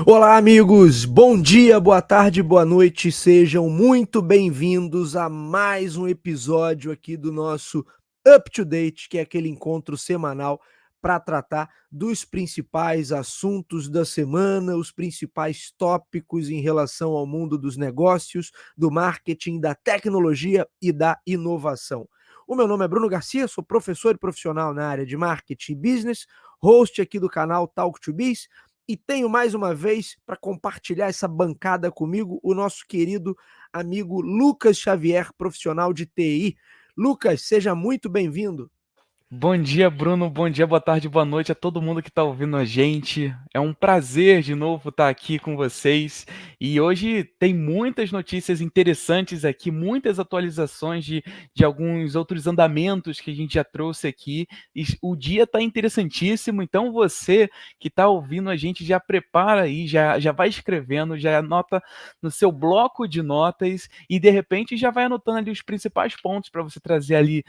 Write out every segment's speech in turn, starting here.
Olá, amigos! Bom dia, boa tarde, boa noite. Sejam muito bem-vindos a mais um episódio aqui do nosso Up to Date, que é aquele encontro semanal para tratar dos principais assuntos da semana, os principais tópicos em relação ao mundo dos negócios, do marketing, da tecnologia e da inovação. O meu nome é Bruno Garcia, sou professor e profissional na área de marketing e business, host aqui do canal Talk to Biz, e tenho mais uma vez para compartilhar essa bancada comigo o nosso querido amigo Lucas Xavier, profissional de TI. Lucas, seja muito bem-vindo. Bom dia, Bruno. Bom dia, boa tarde, boa noite a todo mundo que está ouvindo a gente. É um prazer de novo estar aqui com vocês. E hoje tem muitas notícias interessantes aqui, muitas atualizações de alguns outros andamentos que a gente já trouxe aqui. E o dia está interessantíssimo, então você que está ouvindo a gente já prepara aí, já vai escrevendo, já anota no seu bloco de notas e de repente já vai anotando ali os principais pontos para você trazer ali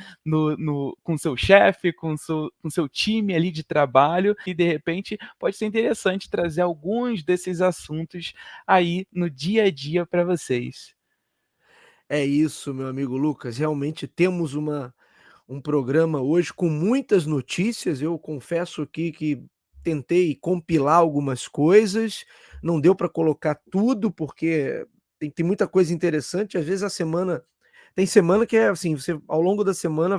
com seu chefe, com seu time ali de trabalho, e de repente pode ser interessante trazer alguns desses assuntos aí no dia a dia para vocês. É isso, meu amigo Lucas. Realmente temos um programa hoje com muitas notícias. Eu confesso aqui que tentei compilar algumas coisas, não deu para colocar tudo, porque tem muita coisa interessante. Às vezes a semana tem semana que é assim, você ao longo da semana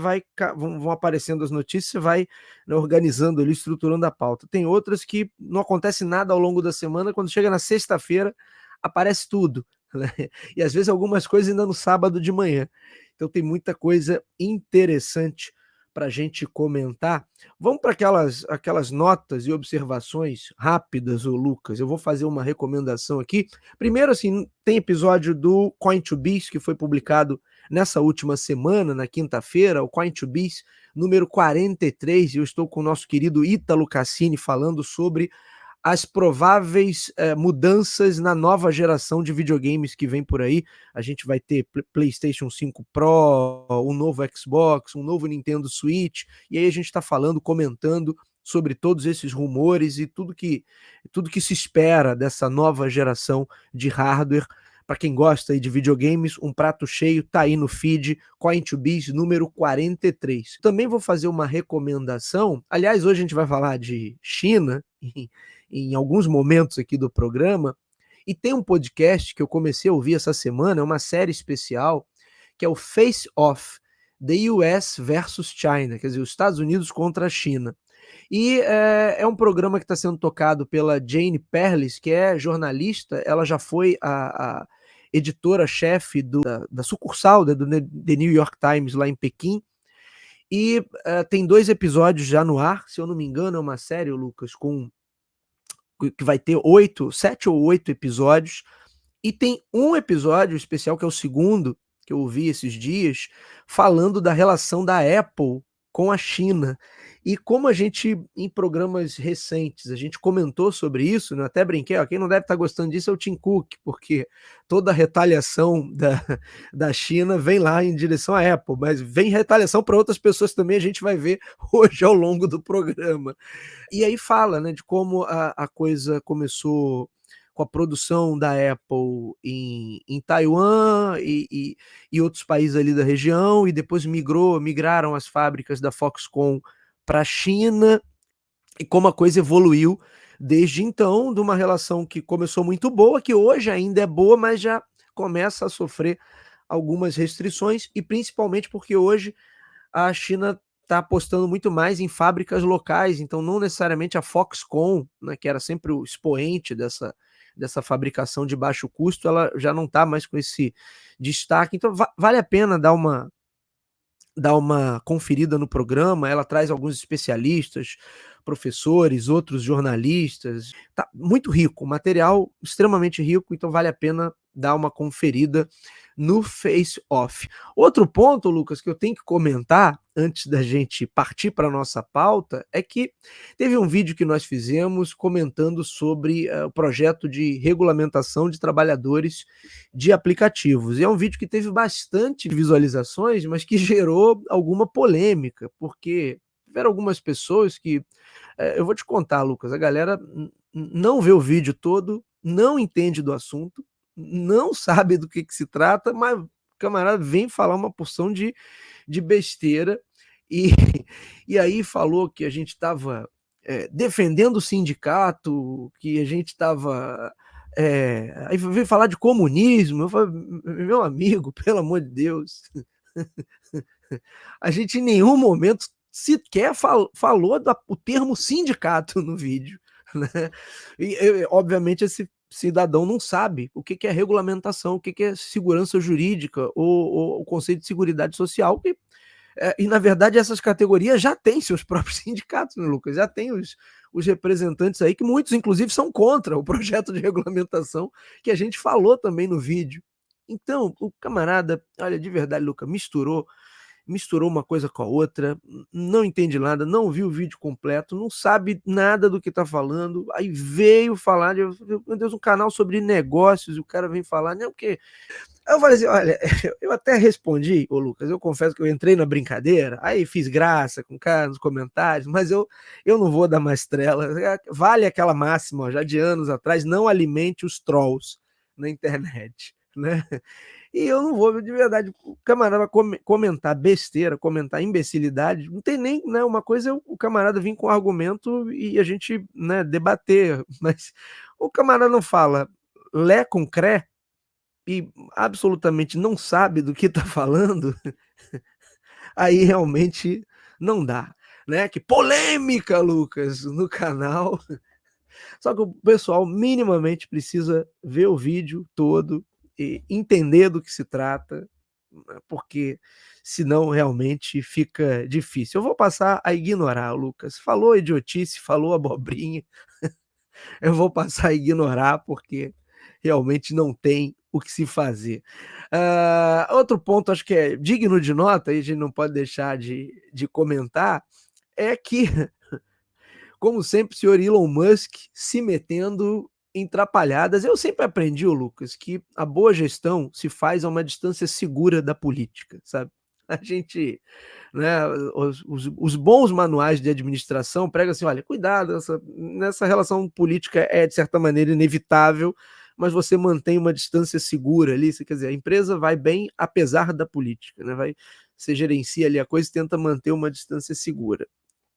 vão aparecendo as notícias, você vai, né, organizando ali, estruturando a pauta. Tem outras que não acontece nada ao longo da semana, quando chega na sexta-feira, aparece tudo, né? E às vezes algumas coisas ainda no sábado de manhã. Então tem muita coisa interessante para a gente comentar. Vamos para aquelas notas e observações rápidas, ô Lucas. Eu vou fazer uma recomendação aqui. Primeiro, assim, tem episódio do Coin2Biz que foi publicado nessa última semana, na quinta-feira, o Coin2Biz número 43, e eu estou com o nosso querido Ítalo Cassini falando sobre as prováveis mudanças na nova geração de videogames que vem por aí. A gente vai ter PlayStation 5 Pro, um novo Xbox, um novo Nintendo Switch, e aí a gente está falando, comentando sobre todos esses rumores e tudo que se espera dessa nova geração de hardware. Para quem gosta aí de videogames, um prato cheio tá aí no feed Coin2Biz número 43. Também vou fazer uma recomendação. Aliás, hoje a gente vai falar de China em alguns momentos aqui do programa. E tem um podcast que eu comecei a ouvir essa semana, é uma série especial, que é o Face Off, The US versus China, quer dizer, os Estados Unidos contra a China. E é um programa que está sendo tocado pela Jane Perlis, que é jornalista, ela já foi a editora-chefe da sucursal do The New York Times lá em Pequim, e tem 2 episódios já no ar, se eu não me engano, é uma série, Lucas, que vai ter 7 ou 8 episódios, e tem um episódio especial, que é o segundo, que eu ouvi esses dias, falando da relação da Apple com a China. E como a gente, em programas recentes, a gente comentou sobre isso, né? Até brinquei, ó, quem não deve estar gostando disso é o Tim Cook, porque toda a retaliação da China vem lá em direção à Apple, mas vem retaliação para outras pessoas também, a gente vai ver hoje ao longo do programa. E aí fala, né, de como a coisa começou com a produção da Apple em Taiwan e outros países ali da região, e depois migraram as fábricas da Foxconn para a China, e como a coisa evoluiu desde então, de uma relação que começou muito boa, que hoje ainda é boa, mas já começa a sofrer algumas restrições, e principalmente porque hoje a China está apostando muito mais em fábricas locais, então não necessariamente a Foxconn, né, que era sempre o expoente dessa fabricação de baixo custo, ela já não está mais com esse destaque. Então vale a pena dar uma conferida no programa. Ela traz alguns especialistas, professores, outros jornalistas. Tá muito rico, material extremamente rico, então vale a pena dar uma conferida no Face Off. Outro ponto, Lucas, que eu tenho que comentar antes da gente partir para a nossa pauta é que teve um vídeo que nós fizemos comentando sobre o projeto de regulamentação de trabalhadores de aplicativos. E é um vídeo que teve bastante visualizações, mas que gerou alguma polêmica, porque tiveram algumas pessoas que, eu vou te contar, Lucas, a galera não vê o vídeo todo, não entende do assunto, não sabe do que se trata, mas o camarada vem falar uma porção de besteira e, e aí falou que a gente estava defendendo o sindicato, que a gente estava. Aí veio falar de comunismo. Eu falei, meu amigo, pelo amor de Deus, a gente em nenhum momento sequer falou o termo sindicato no vídeo, né? Obviamente esse cidadão não sabe o que é regulamentação, o que é segurança jurídica ou o conceito de seguridade social, e na verdade essas categorias já têm seus próprios sindicatos, né, Lucas? Já tem os representantes aí, que muitos inclusive são contra o projeto de regulamentação que a gente falou também no vídeo. Então, o camarada, olha, de verdade, Lucas, misturou uma coisa com a outra, não entende nada, não viu o vídeo completo, não sabe nada do que está falando, aí veio falar de, meu Deus, um canal sobre negócios, e o cara vem falar, não, porque... Aí eu falei assim, olha, eu até respondi, ô Lucas, eu confesso que eu entrei na brincadeira, aí fiz graça com o cara nos comentários, mas eu não vou dar mais trela, vale aquela máxima, ó, já de anos atrás, não alimente os trolls na internet, né? E eu não vou, de verdade, o camarada comentar besteira, comentar imbecilidade, não tem nem, né, uma coisa é o camarada vir com argumento e a gente, né, debater, mas o camarada não fala lé com cré e absolutamente não sabe do que está falando, aí realmente não dá, né? Que polêmica, Lucas, no canal. Só que o pessoal minimamente precisa ver o vídeo todo e entender do que se trata, né, porque senão realmente fica difícil. Eu vou passar a ignorar, Lucas. Falou idiotice, falou abobrinha, eu vou passar a ignorar, porque realmente não tem o que se fazer. Outro ponto, acho que é digno de nota, e a gente não pode deixar de comentar, é que como sempre, o senhor Elon Musk se metendo em trapalhadas. Eu sempre aprendi, ô Lucas, que a boa gestão se faz a uma distância segura da política, sabe? A gente, né, os bons manuais de administração pregam assim, olha, cuidado, nessa relação política é de certa maneira inevitável, mas você mantém uma distância segura ali, quer dizer, a empresa vai bem apesar da política, né? Você gerencia ali a coisa e tenta manter uma distância segura.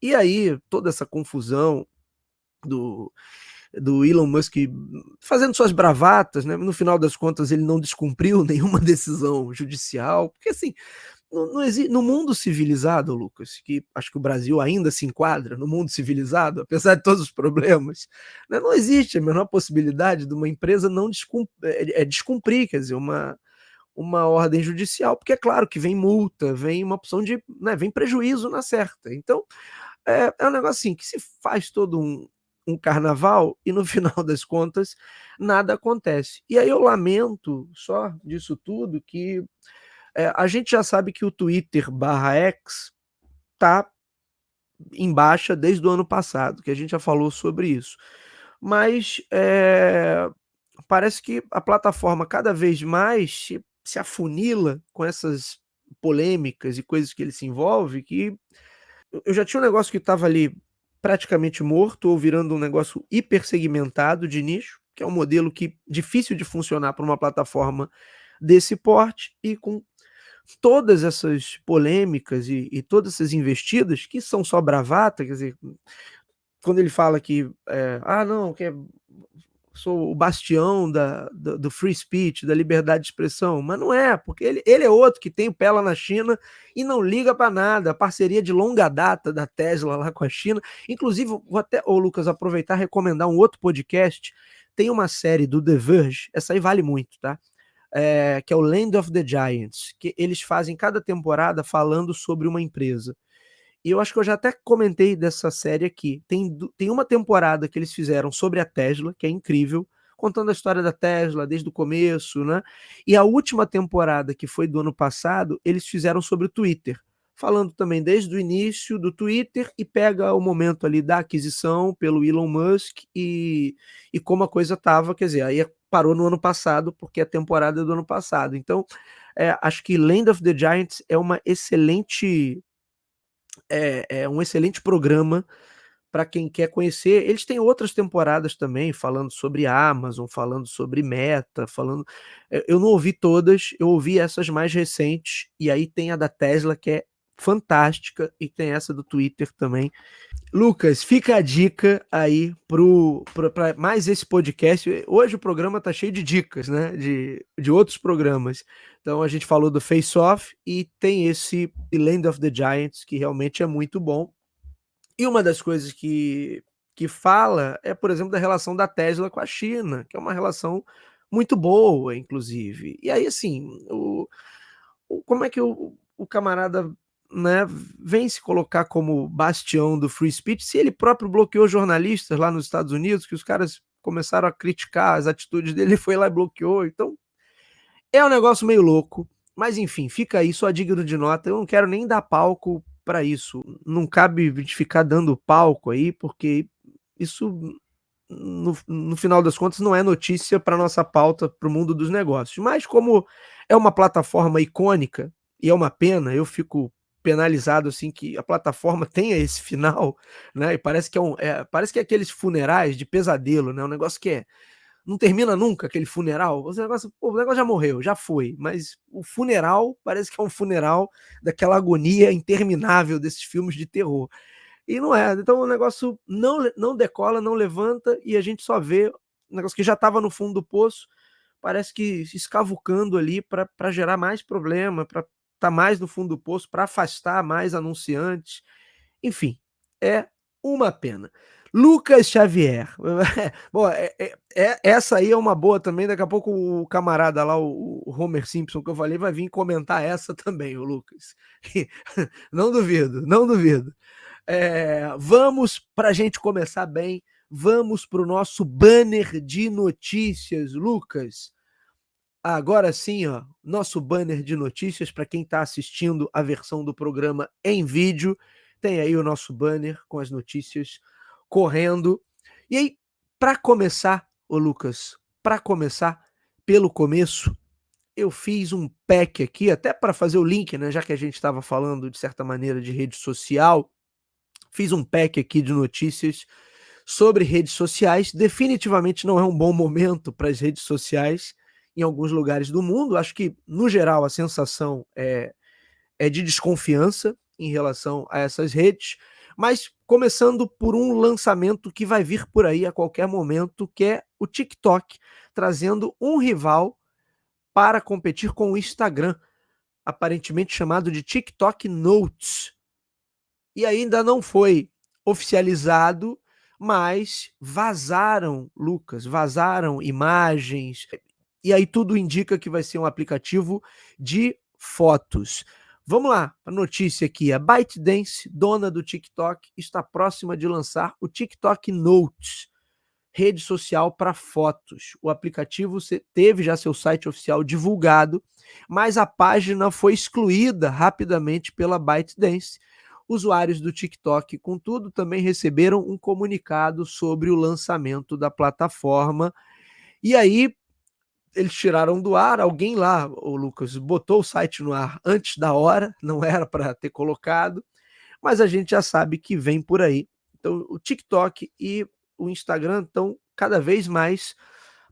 E aí, toda essa confusão do, do Elon Musk fazendo suas bravatas, né? No final das contas, ele não descumpriu nenhuma decisão judicial, porque assim, não existe, no mundo civilizado, Lucas, que acho que o Brasil ainda se enquadra no mundo civilizado, apesar de todos os problemas, né? Não existe a menor possibilidade de uma empresa não descumprir, quer dizer, uma ordem judicial, porque é claro que vem multa, vem uma opção de, né, vem prejuízo na certa. Então, é um negócio assim que se faz todo um carnaval e no final das contas nada acontece. E aí eu lamento só disso tudo que a gente já sabe que o Twitter barra X tá em baixa desde o ano passado, que a gente já falou sobre isso. Mas parece que a plataforma cada vez mais se afunila com essas polêmicas e coisas que ele se envolve, que eu já tinha um negócio que estava ali praticamente morto ou virando um negócio hiper segmentado de nicho, que é um modelo que difícil de funcionar para uma plataforma desse porte e com todas essas polêmicas e todas essas investidas que são só bravata, quer dizer, quando ele fala que não, que sou o bastião do free speech, da liberdade de expressão, mas não é, porque ele é outro que tem o pé lá na China e não liga para nada, a parceria de longa data da Tesla lá com a China, inclusive vou até, Lucas, aproveitar e recomendar um outro podcast, tem uma série do The Verge, essa aí vale muito, tá? Que é o Land of the Giants, que eles fazem cada temporada falando sobre uma empresa. E eu acho que eu já até comentei dessa série aqui. Tem uma temporada que eles fizeram sobre a Tesla, que é incrível, contando a história da Tesla desde o começo, né? E a última temporada, que foi do ano passado, eles fizeram sobre o Twitter, falando também desde o início do Twitter e pega o momento ali da aquisição pelo Elon Musk e como a coisa estava, quer dizer, aí parou no ano passado, porque a temporada é do ano passado. Então, acho que Land of the Giants é uma excelente É um excelente programa para quem quer conhecer. Eles têm outras temporadas também, falando sobre Amazon, falando sobre Meta, falando. Eu não ouvi todas, eu ouvi essas mais recentes, e aí tem a da Tesla, que é fantástica, e tem essa do Twitter também. Lucas, fica a dica aí para mais esse podcast. Hoje o programa tá cheio de dicas, né? De outros programas. Então a gente falou do Face Off e tem esse The Land of the Giants, que realmente é muito bom. E uma das coisas que fala é, por exemplo, da relação da Tesla com a China, que é uma relação muito boa, inclusive. E aí, assim, como é que o camarada, né, vem se colocar como bastião do free speech se ele próprio bloqueou jornalistas lá nos Estados Unidos, que os caras começaram a criticar as atitudes dele, ele foi lá e bloqueou. Então, é um negócio meio louco, mas enfim, fica aí só digno de nota. Eu não quero nem dar palco para isso. Não cabe a gente ficar dando palco aí, porque isso, no final das contas, não é notícia para nossa pauta, para o mundo dos negócios. Mas como é uma plataforma icônica, e é uma pena, eu fico penalizado assim que a plataforma tenha esse final, né? E parece que parece que é aqueles funerais de pesadelo, né? Um negócio que não termina nunca aquele funeral. O negócio já morreu, já foi, mas o funeral parece que é um funeral daquela agonia interminável desses filmes de terror. E não é. Então o negócio não decola, não levanta, e a gente só vê um negócio que já estava no fundo do poço, parece que se escavucando ali para gerar mais problema, para estar tá mais no fundo do poço, para afastar mais anunciantes. Enfim, é uma pena. Lucas Xavier. Bom, essa aí é uma boa também. Daqui a pouco o camarada lá, o Homer Simpson, que eu falei, vai vir comentar essa também, o Lucas. Não duvido, não duvido. Vamos, para a gente começar bem, vamos para o nosso banner de notícias, Lucas. Agora sim, ó, nosso banner de notícias para quem está assistindo a versão do programa em vídeo. Tem aí o nosso banner com as notícias correndo. E aí, para começar, ô Lucas, para começar pelo começo, eu fiz um pack aqui, até para fazer o link, né? Já que a gente estava falando, de certa maneira, de rede social, fiz um pack aqui de notícias sobre redes sociais. Definitivamente não é um bom momento para as redes sociais em alguns lugares do mundo. Acho que, no geral, a sensação é de desconfiança em relação a essas redes, mas começando por um lançamento que vai vir por aí a qualquer momento, que é o TikTok, trazendo um rival para competir com o Instagram, aparentemente chamado de TikTok Notes. E ainda não foi oficializado, mas vazaram, Lucas, vazaram imagens, e aí tudo indica que vai ser um aplicativo de fotos. Vamos lá, a notícia aqui. A ByteDance, dona do TikTok, está próxima de lançar o TikTok Notes, rede social para fotos. O aplicativo teve já seu site oficial divulgado, mas a página foi excluída rapidamente pela ByteDance. Usuários do TikTok, contudo, também receberam um comunicado sobre o lançamento da plataforma. E aí, eles tiraram do ar, alguém lá, o Lucas, botou o site no ar antes da hora, não era para ter colocado, mas a gente já sabe que vem por aí. Então, o TikTok e o Instagram estão cada vez mais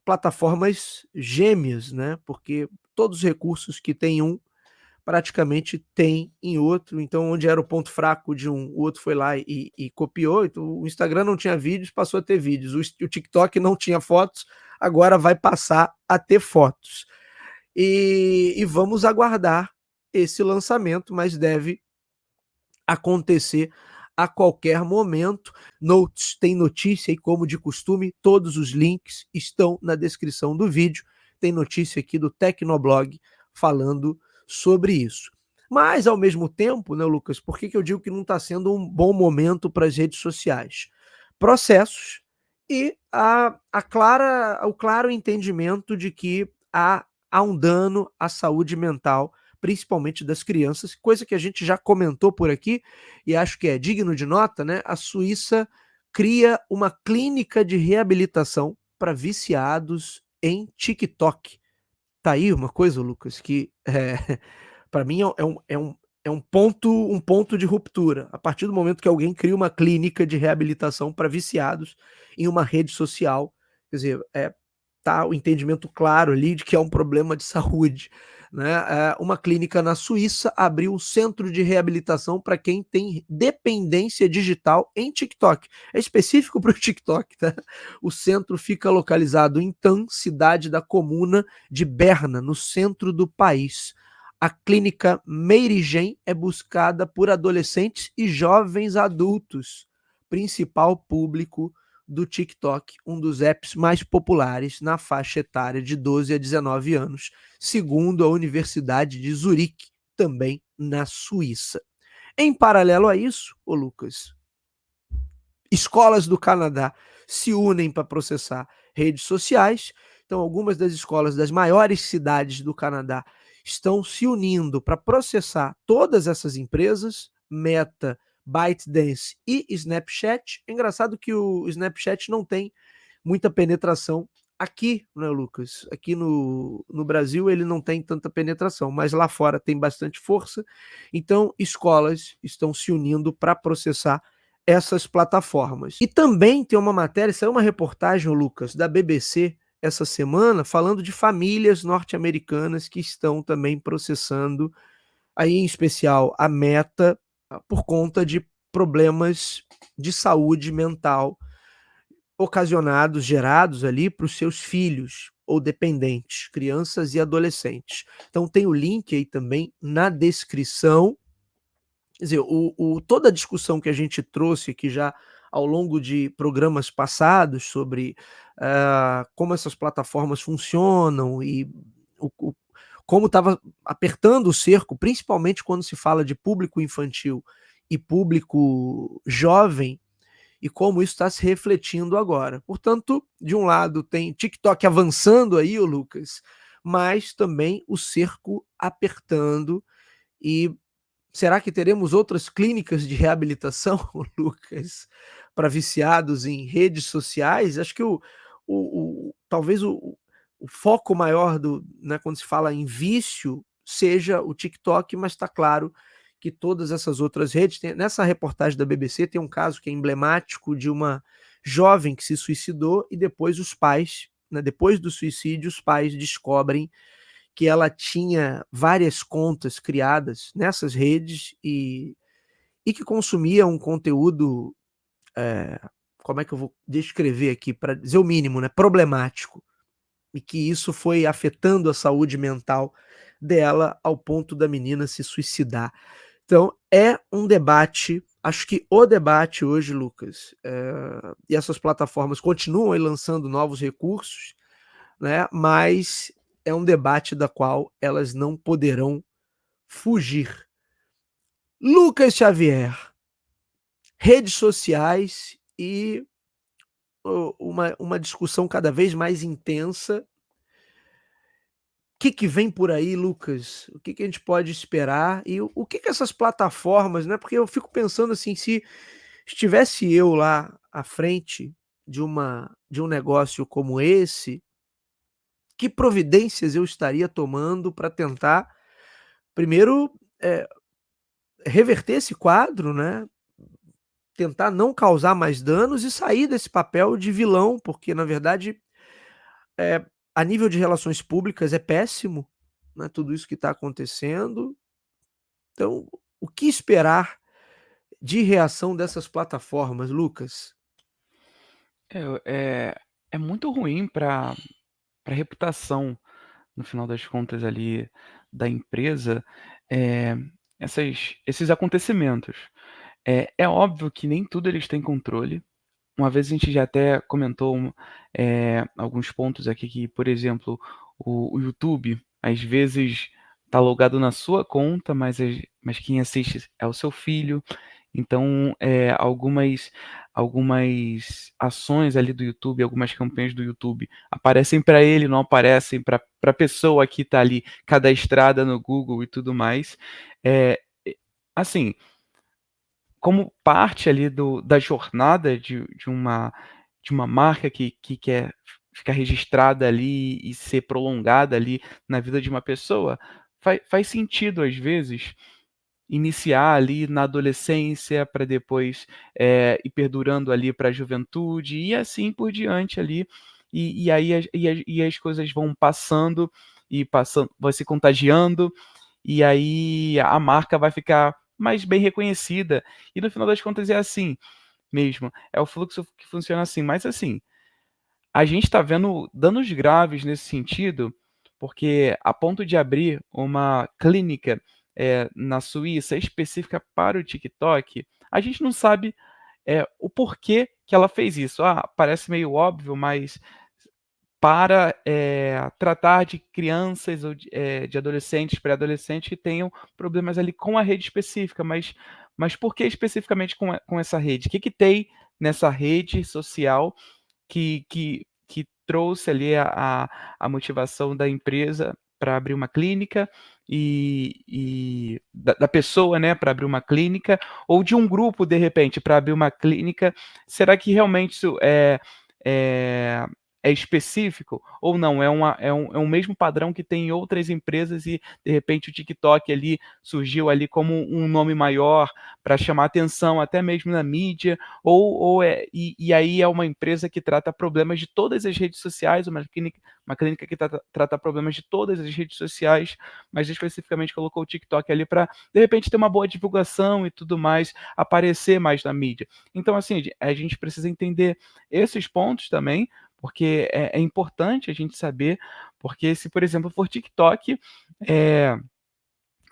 plataformas gêmeas, né? Porque todos os recursos que tem um praticamente tem em outro. Então, onde era o ponto fraco de um, o outro foi lá e copiou. Então, o Instagram não tinha vídeos, passou a ter vídeos. O TikTok não tinha fotos, agora vai passar a ter fotos. E vamos aguardar esse lançamento, mas deve acontecer a qualquer momento. Notes tem notícia e, como de costume, todos os links estão na descrição do vídeo. Tem notícia aqui do Tecnoblog falando sobre isso. Mas, ao mesmo tempo, né, Lucas, por que eu digo que não está sendo um bom momento para as redes sociais? Processos e o claro entendimento de que há um dano à saúde mental, principalmente das crianças, coisa que a gente já comentou por aqui e acho que é digno de nota, né? A Suíça cria uma clínica de reabilitação para viciados em TikTok. Tá aí uma coisa, Lucas, que para mim é um ponto de ruptura. A partir do momento que alguém cria uma clínica de reabilitação para viciados em uma rede social, quer dizer, tá o entendimento claro ali de que é um problema de saúde, né? Uma clínica na Suíça abriu um centro de reabilitação para quem tem dependência digital em TikTok. É específico para o TikTok, tá? O centro fica localizado em Tan, cidade da comuna de Berna, no centro do país. A clínica Meirigen é buscada por adolescentes e jovens adultos, principal público do TikTok, um dos apps mais populares na faixa etária de 12 a 19 anos, segundo a Universidade de Zurique, também na Suíça. Em paralelo a isso, ô Lucas, escolas do Canadá se unem para processar redes sociais. Então, algumas das escolas das maiores cidades do Canadá estão se unindo para processar todas essas empresas, Meta, ByteDance e Snapchat. É engraçado que o Snapchat não tem muita penetração aqui, né, Lucas? Aqui no Brasil ele não tem tanta penetração, mas lá fora tem bastante força. Então, escolas estão se unindo para processar essas plataformas. E também tem uma matéria, saiu uma reportagem, Lucas, da BBC essa semana, falando de famílias norte-americanas que estão também processando, aí em especial a Meta, por conta de problemas de saúde mental ocasionados, gerados ali para os seus filhos ou dependentes, crianças e adolescentes. Então tem o link aí também na descrição. Quer dizer, toda a discussão que a gente trouxe aqui já ao longo de programas passados sobre como essas plataformas funcionam e o, como estava apertando o cerco, principalmente quando se fala de público infantil e público jovem, e como isso está se refletindo agora. Portanto, de um lado tem TikTok avançando aí, o Lucas, mas também o cerco apertando. E será que teremos outras clínicas de reabilitação, Lucas, para viciados em redes sociais? Acho que talvez o foco maior né, quando se fala em vício seja o TikTok, mas está claro que todas essas outras redes. Nessa reportagem da BBC tem um caso que é emblemático de uma jovem que se suicidou e depois os pais, né, depois do suicídio, os pais descobrem que ela tinha várias contas criadas nessas redes e que consumia um conteúdo, como é que eu vou descrever aqui para dizer o mínimo, né, problemático, e que isso foi afetando a saúde mental dela ao ponto da menina se suicidar. Então é um debate, acho que o debate hoje, Lucas, e essas plataformas continuam aí lançando novos recursos, né, mas é um debate da qual elas não poderão fugir. Lucas Xavier, redes sociais e uma discussão cada vez mais intensa. O que vem por aí, Lucas? O que a gente pode esperar? E o que essas plataformas, né? Porque eu fico pensando assim, se estivesse eu lá à frente de um negócio como esse, que providências eu estaria tomando para tentar, primeiro, reverter esse quadro, né? Tentar não causar mais danos e sair desse papel de vilão, porque na verdade, é, a nível de relações públicas é péssimo, né, tudo isso que está acontecendo. Então, o que esperar de reação dessas plataformas, Lucas? É, é muito ruim para a reputação, no final das contas, ali da empresa, eh, esses acontecimentos. É óbvio que nem tudo eles têm controle. Uma vez a gente já até comentou alguns pontos aqui que, por exemplo, o YouTube, às vezes, está logado na sua conta, mas quem assiste é o seu filho. Então, algumas ações ali do YouTube, algumas campanhas do YouTube aparecem para ele, não aparecem para a pessoa que está ali cadastrada no Google e tudo mais. Eh, assim, como parte ali da jornada de uma marca que quer ficar registrada ali e ser prolongada ali na vida de uma pessoa, faz sentido às vezes iniciar ali na adolescência para depois, ir perdurando ali para a juventude e assim por diante ali. E aí as coisas vão passando e passando vai se contagiando, e aí a marca vai ficar mais bem reconhecida. E no final das contas é assim mesmo, é o fluxo que funciona assim. Mas assim, a gente está vendo danos graves nesse sentido, porque a ponto de abrir uma clínica, na Suíça específica para o TikTok, a gente não sabe, o porquê que ela fez isso. Ah, parece meio óbvio, mas para, tratar de crianças ou de adolescentes, pré-adolescentes que tenham problemas ali com a rede específica, mas por que especificamente com essa rede? O que que tem nessa rede social que trouxe ali a motivação da empresa para abrir uma clínica e da pessoa, né, para abrir uma clínica, ou de um grupo, de repente, para abrir uma clínica. Será que realmente isso é é específico ou não? É um mesmo padrão que tem em outras empresas e, de repente, o TikTok ali surgiu ali como um nome maior para chamar atenção até mesmo na mídia, ou aí é uma empresa que trata problemas de todas as redes sociais, uma clínica que trata problemas de todas as redes sociais, mas especificamente colocou o TikTok ali para, de repente, ter uma boa divulgação e tudo mais, aparecer mais na mídia. Então, assim, a gente precisa entender esses pontos também, porque é importante a gente saber, porque se, por exemplo, for TikTok, eh,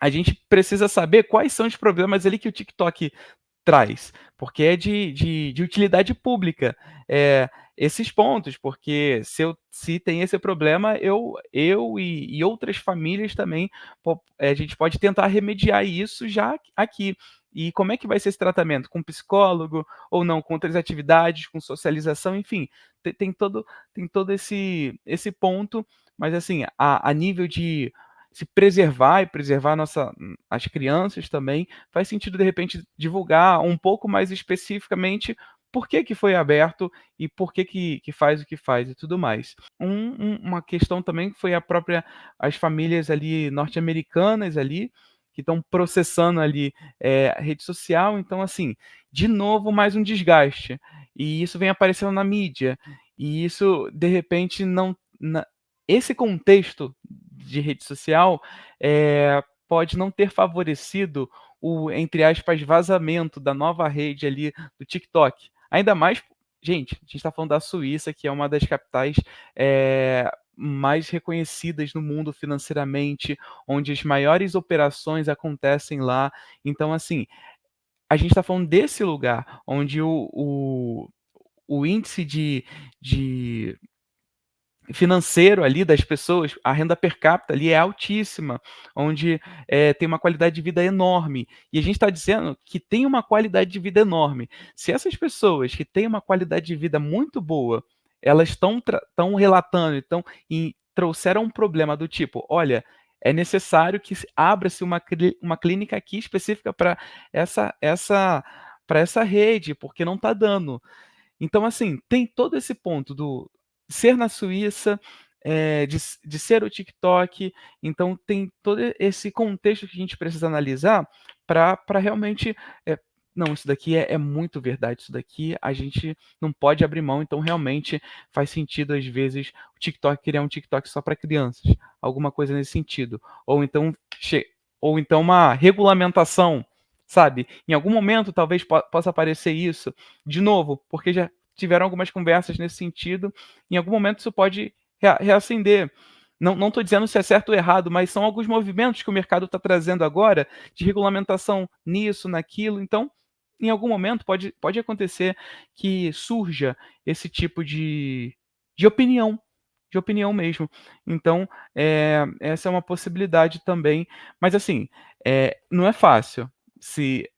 a gente precisa saber quais são os problemas ali que o TikTok traz, porque é de utilidade pública, esses pontos, porque se tem esse problema, eu e outras famílias também, a gente pode tentar remediar isso já aqui. E como é que vai ser esse tratamento? Com psicólogo ou não? Com outras atividades, com socialização, enfim, tem todo esse ponto, mas assim, a nível de se preservar e preservar as crianças também, faz sentido, de repente, divulgar um pouco mais especificamente por que que foi aberto e por que faz o que faz e tudo mais. Uma questão também que foi as famílias ali norte-americanas ali, que estão processando ali, a rede social, então assim, de novo mais um desgaste, e isso vem aparecendo na mídia, e isso de repente não na esse contexto de rede social, pode não ter favorecido o, entre aspas, "vazamento" da nova rede ali do TikTok. Ainda mais, gente, a gente está falando da Suíça, que é uma das capitais, mais reconhecidas no mundo financeiramente, onde as maiores operações acontecem lá. Então, assim, a gente está falando desse lugar onde o índice de financeiro ali das pessoas, a renda per capita ali é altíssima, onde, tem uma qualidade de vida enorme. E a gente está dizendo que tem uma qualidade de vida enorme. Se essas pessoas que têm uma qualidade de vida muito boa, elas estão relatando, e trouxeram um problema do tipo: "Olha, é necessário que abra-se uma clínica aqui específica para essa rede, porque não está dando". Então, assim, tem todo esse ponto do ser na Suíça, de ser o TikTok, então tem todo esse contexto que a gente precisa analisar para realmente, "Não, isso daqui é muito verdade, isso daqui a gente não pode abrir mão", então realmente faz sentido, às vezes, o TikTok criar um TikTok só para crianças, alguma coisa nesse sentido. Ou então che ou então uma regulamentação, sabe, em algum momento talvez possa aparecer isso, de novo, porque já tiveram algumas conversas nesse sentido, em algum momento isso pode reacender. Não estou dizendo se é certo ou errado, mas são alguns movimentos que o mercado está trazendo agora, de regulamentação nisso, naquilo, então, em algum momento pode acontecer que surja esse tipo de opinião, de opinião mesmo. Então, essa é uma possibilidade também, mas assim, não é fácil, se,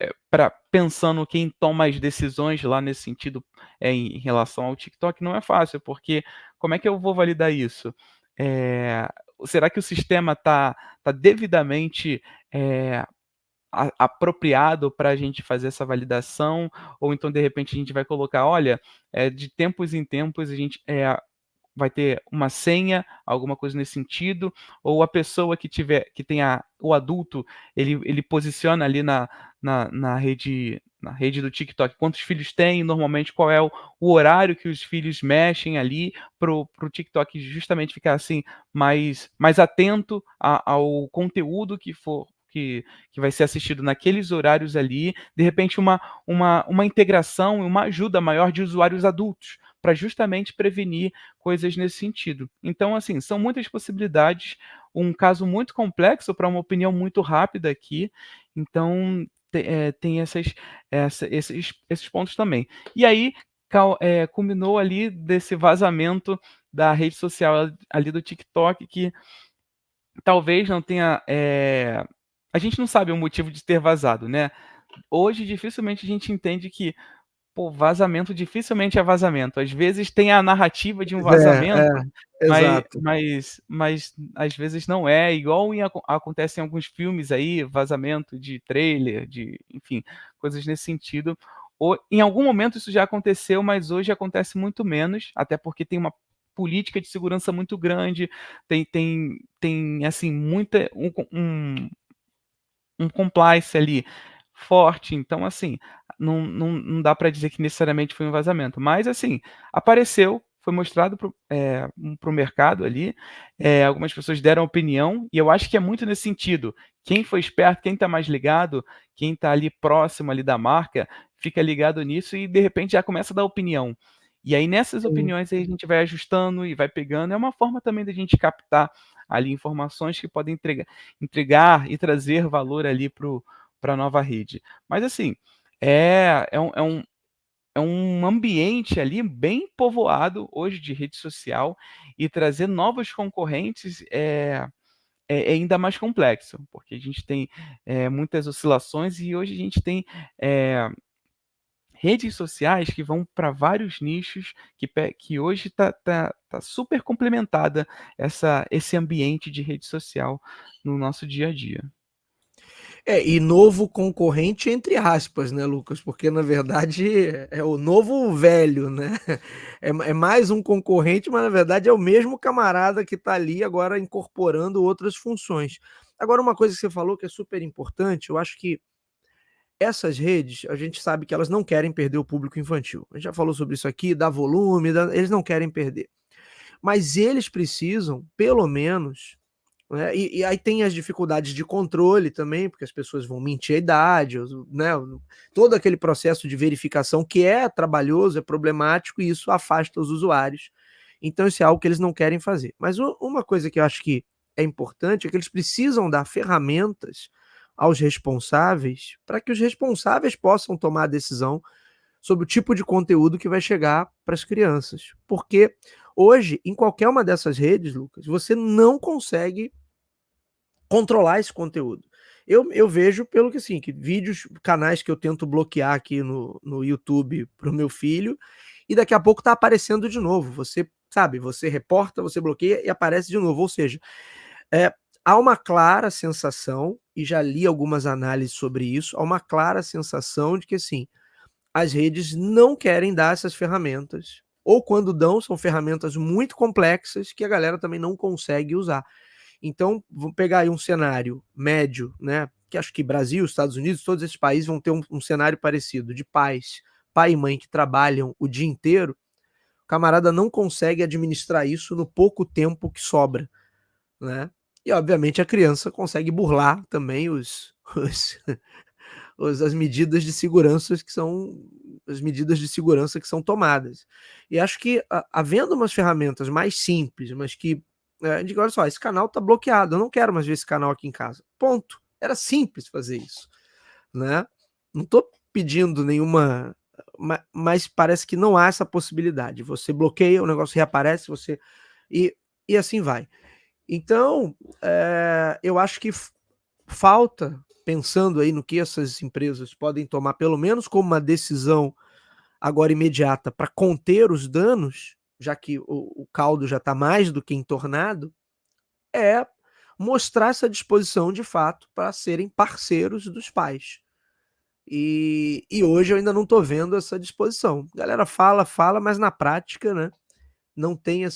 pensando quem toma as decisões lá nesse sentido, em relação ao TikTok, não é fácil, porque como é que eu vou validar isso? Eh, Será que o sistema tá devidamente, eh, apropriado para a gente fazer essa validação? Ou então, de repente, a gente vai colocar: "Olha, de tempos em tempos a gente, vai ter uma senha, alguma coisa nesse sentido, ou a pessoa que tenha o adulto, ele posiciona ali na rede do TikTok quantos filhos tem, normalmente qual é o horário que os filhos mexem ali, pro TikTok justamente ficar assim mais atento ao conteúdo que vai ser assistido naqueles horários ali, de repente uma integração e uma ajuda maior de usuários adultos, para justamente prevenir coisas nesse sentido. Então, assim, são muitas possibilidades, um caso muito complexo para uma opinião muito rápida aqui, então tem esses pontos também. E aí, culminou ali desse vazamento da rede social ali do TikTok, que talvez não tenha. A gente não sabe o motivo de ter vazado, né? Hoje, dificilmente a gente entende que, pô, vazamento dificilmente é vazamento. Às vezes tem a narrativa de um É, vazamento, mas, exato. mas às vezes não é. Igual acontece em alguns filmes aí, vazamento de trailer, enfim, coisas nesse sentido. Ou, em algum momento isso já aconteceu, mas hoje acontece muito menos, até porque tem uma política de segurança muito grande, tem assim, um compliance ali forte, então assim, não dá para dizer que necessariamente foi um vazamento, mas assim, apareceu, foi mostrado para o mercado ali, algumas pessoas deram opinião, e eu acho que é muito nesse sentido, quem foi esperto, quem está mais ligado, quem está ali próximo ali da marca, fica ligado nisso e de repente já começa a dar opinião. E aí nessas Sim. opiniões aí a gente vai ajustando e vai pegando, é uma forma também da gente captar ali informações que podem entregar e trazer valor ali para a nova rede. Mas assim, é um ambiente ali bem povoado hoje de rede social, e trazer novos concorrentes é ainda mais complexo, porque a gente tem muitas oscilações, e hoje a gente tem é, redes sociais que vão para vários nichos, que hoje tá super complementada esse ambiente de rede social no nosso dia a dia. E novo concorrente entre aspas, né, Lucas? Porque na verdade é o novo velho, né? É mais um concorrente, mas na verdade é o mesmo camarada que está ali agora incorporando outras funções. Agora, uma coisa que você falou que é super importante, eu acho que essas redes, a gente sabe que elas não querem perder o público infantil. A gente já falou sobre isso aqui, dá volume, eles não querem perder. Mas eles precisam, pelo menos, né, e aí tem as dificuldades de controle também, porque as pessoas vão mentir a idade, né, todo aquele processo de verificação que é trabalhoso, é problemático, e isso afasta os usuários. Então, isso é algo que eles não querem fazer. Mas uma coisa que eu acho que é importante é que eles precisam dar ferramentas aos responsáveis para que os responsáveis possam tomar a decisão sobre o tipo de conteúdo que vai chegar para as crianças. Porque hoje, em qualquer uma dessas redes, Lucas, você não consegue controlar esse conteúdo. Eu vejo pelo que assim, que vídeos, canais que eu tento bloquear aqui no YouTube para o meu filho, e daqui a pouco tá aparecendo de novo. Você sabe, você reporta, você bloqueia e aparece de novo. Ou seja, é, há uma clara sensação, e já li algumas análises sobre isso, há uma clara sensação de que assim, as redes não querem dar essas ferramentas, ou quando dão, são ferramentas muito complexas que a galera também não consegue usar. Então, vamos pegar aí um cenário médio, né? Que acho que Brasil, Estados Unidos, todos esses países vão ter um cenário parecido, de pais, pai e mãe que trabalham o dia inteiro, o camarada não consegue administrar isso no pouco tempo que sobra, né? E, obviamente, a criança consegue burlar também as medidas de segurança que são as medidas de segurança que são tomadas. E acho que havendo umas ferramentas mais simples, mas que diga, olha só, esse canal está bloqueado, eu não quero mais ver esse canal aqui em casa. Ponto. Era simples fazer isso, né? Não estou pedindo nenhuma, mas parece que não há essa possibilidade. Você bloqueia, o negócio reaparece, você e assim vai. Então, eu acho que falta, pensando aí no que essas empresas podem tomar, pelo menos como uma decisão agora imediata para conter os danos, já que o caldo já está mais do que entornado, é mostrar essa disposição de fato para serem parceiros dos pais. E hoje eu ainda não estou vendo essa disposição. A galera fala, mas na prática, né? não tem a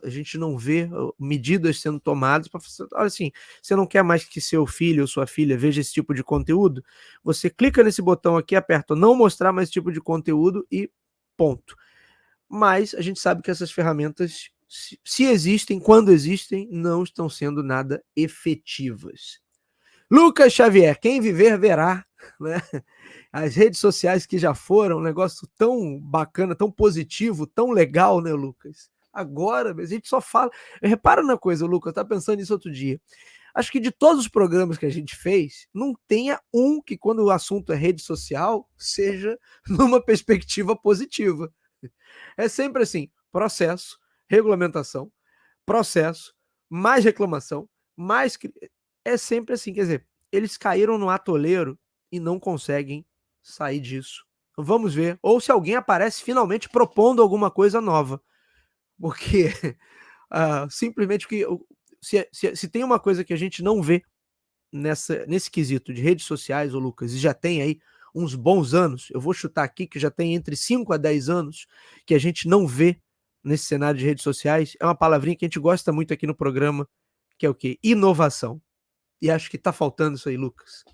gente não vê medidas sendo tomadas para, olha assim, você não quer mais que seu filho ou sua filha veja esse tipo de conteúdo? Você clica nesse botão aqui, aperta não mostrar mais esse tipo de conteúdo e ponto. Mas a gente sabe que essas ferramentas, se existem, quando existem, não estão sendo nada efetivas. Lucas Xavier, quem viver verá, né? As redes sociais que já foram um negócio tão bacana, tão positivo, tão legal, né, Lucas? Agora, a gente só fala. Repara na coisa, Lucas, eu estava pensando nisso outro dia. Acho que de todos os programas que a gente fez, não tenha um que, quando o assunto é rede social, seja numa perspectiva positiva. É sempre assim: processo, regulamentação, processo, mais reclamação, mais. É sempre assim, quer dizer, eles caíram no atoleiro e não conseguem sair disso. Vamos ver. Ou se alguém aparece finalmente propondo alguma coisa nova. Porque simplesmente que se tem uma coisa que a gente não vê nesse quesito de redes sociais, ô Lucas, e já tem aí uns bons anos, eu vou chutar aqui que já tem entre 5 a 10 anos que a gente não vê nesse cenário de redes sociais, é uma palavrinha que a gente gosta muito aqui no programa, que é o quê? Inovação. E acho que tá faltando isso aí, Lucas.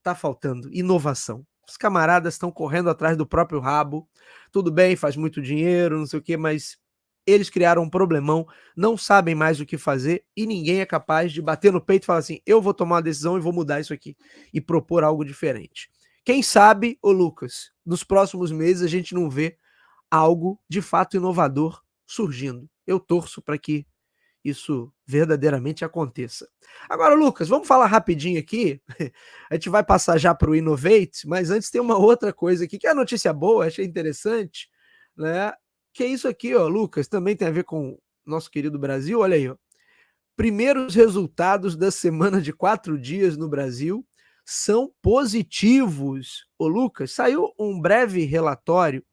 Tá faltando inovação. Os camaradas estão correndo atrás do próprio rabo. Tudo bem, faz muito dinheiro, não sei o quê, mas eles criaram um problemão, não sabem mais o que fazer e ninguém é capaz de bater no peito e falar assim: eu vou tomar uma decisão e vou mudar isso aqui e propor algo diferente. Quem sabe, ô Lucas, nos próximos meses a gente não vê algo de fato inovador surgindo. Eu torço para que isso verdadeiramente aconteça. Agora, Lucas, vamos falar rapidinho aqui. A gente vai passar já para o Innovate, mas antes tem uma outra coisa aqui, que é a notícia boa, achei interessante, né? Que é isso aqui, ó, Lucas, também tem a ver com nosso querido Brasil. Olha aí, ó. Primeiros resultados da semana de 4 dias no Brasil são positivos. Ô, Lucas, saiu um breve relatório.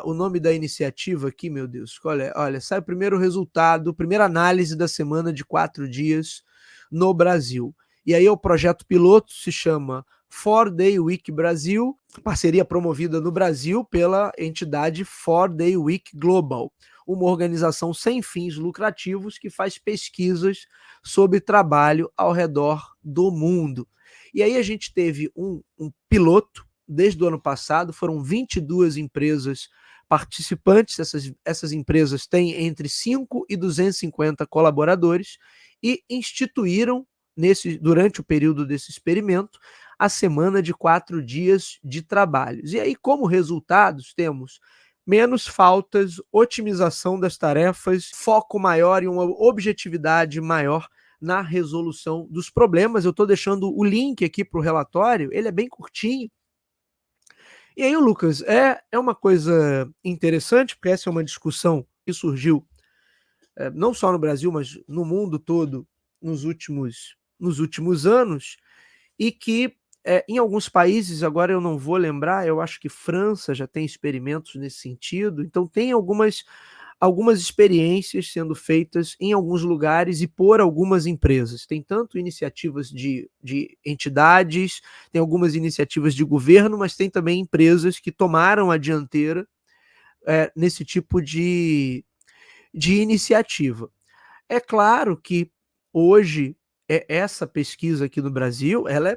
O nome da iniciativa aqui, meu Deus, olha, sai o primeiro resultado, primeira análise da semana de 4 dias no Brasil. E aí o projeto piloto se chama 4-Day Week Brasil, parceria promovida no Brasil pela entidade 4-Day Week Global, uma organização sem fins lucrativos que faz pesquisas sobre trabalho ao redor do mundo. E aí a gente teve um piloto. Desde o ano passado, foram 22 empresas participantes. Essas empresas têm entre 5 e 250 colaboradores e instituíram, durante o período desse experimento, a semana de 4 dias de trabalhos. E aí, como resultados, temos menos faltas, otimização das tarefas, foco maior e uma objetividade maior na resolução dos problemas. Eu estou deixando o link aqui para o relatório, ele é bem curtinho. E aí, Lucas, é uma coisa interessante, porque essa é uma discussão que surgiu não só no Brasil, mas no mundo todo nos últimos anos, e que em alguns países, agora eu não vou lembrar, eu acho que França já tem experimentos nesse sentido, então tem algumas experiências sendo feitas em alguns lugares e por algumas empresas. Tem tanto iniciativas de entidades, tem algumas iniciativas de governo, mas tem também empresas que tomaram a dianteira nesse tipo de iniciativa. É claro que hoje essa pesquisa aqui no Brasil, ela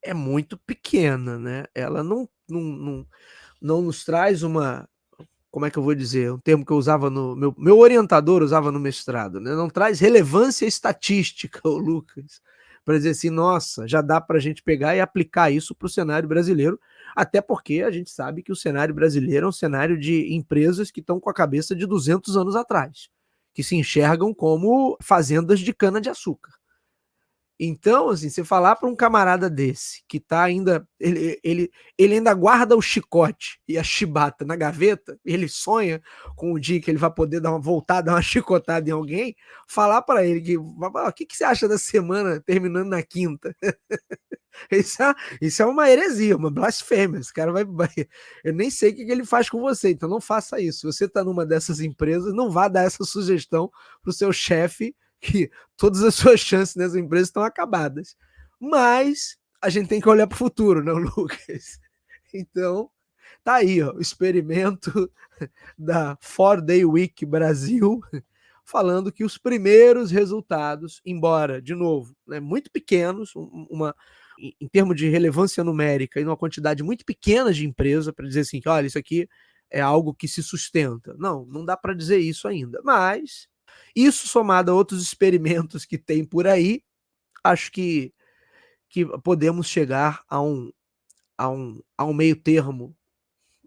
é muito pequena, né? Ela não nos traz uma, como é que eu vou dizer, um termo que eu usava no meu orientador usava no mestrado, né? Não traz relevância estatística, o Lucas, para dizer assim, nossa, já dá para a gente pegar e aplicar isso para o cenário brasileiro, até porque a gente sabe que o cenário brasileiro é um cenário de empresas que estão com a cabeça de 200 anos atrás, que se enxergam como fazendas de cana-de-açúcar. Então, assim, você falar para um camarada desse que tá ainda, ele ainda guarda o chicote e a chibata na gaveta, ele sonha com o dia que ele vai poder dar uma chicotada em alguém, falar para ele que, o que você acha da semana terminando na quinta? Isso é uma heresia, uma blasfêmia. Esse cara eu nem sei o que ele faz com você, então não faça isso. Se você tá numa dessas empresas, não vá dar essa sugestão pro seu chefe, que todas as suas chances nessa empresa estão acabadas. Mas a gente tem que olhar para o futuro, não, Lucas? Então, Tá aí, ó, o experimento da 4-Day Week Brasil, falando que os primeiros resultados, embora, de novo, né, muito pequenos, em termos de relevância numérica e numa quantidade muito pequena de empresa, para dizer assim, que olha, isso aqui é algo que se sustenta. Não, não dá para dizer isso ainda. Mas isso somado a outros experimentos que tem por aí, acho que podemos chegar a um meio termo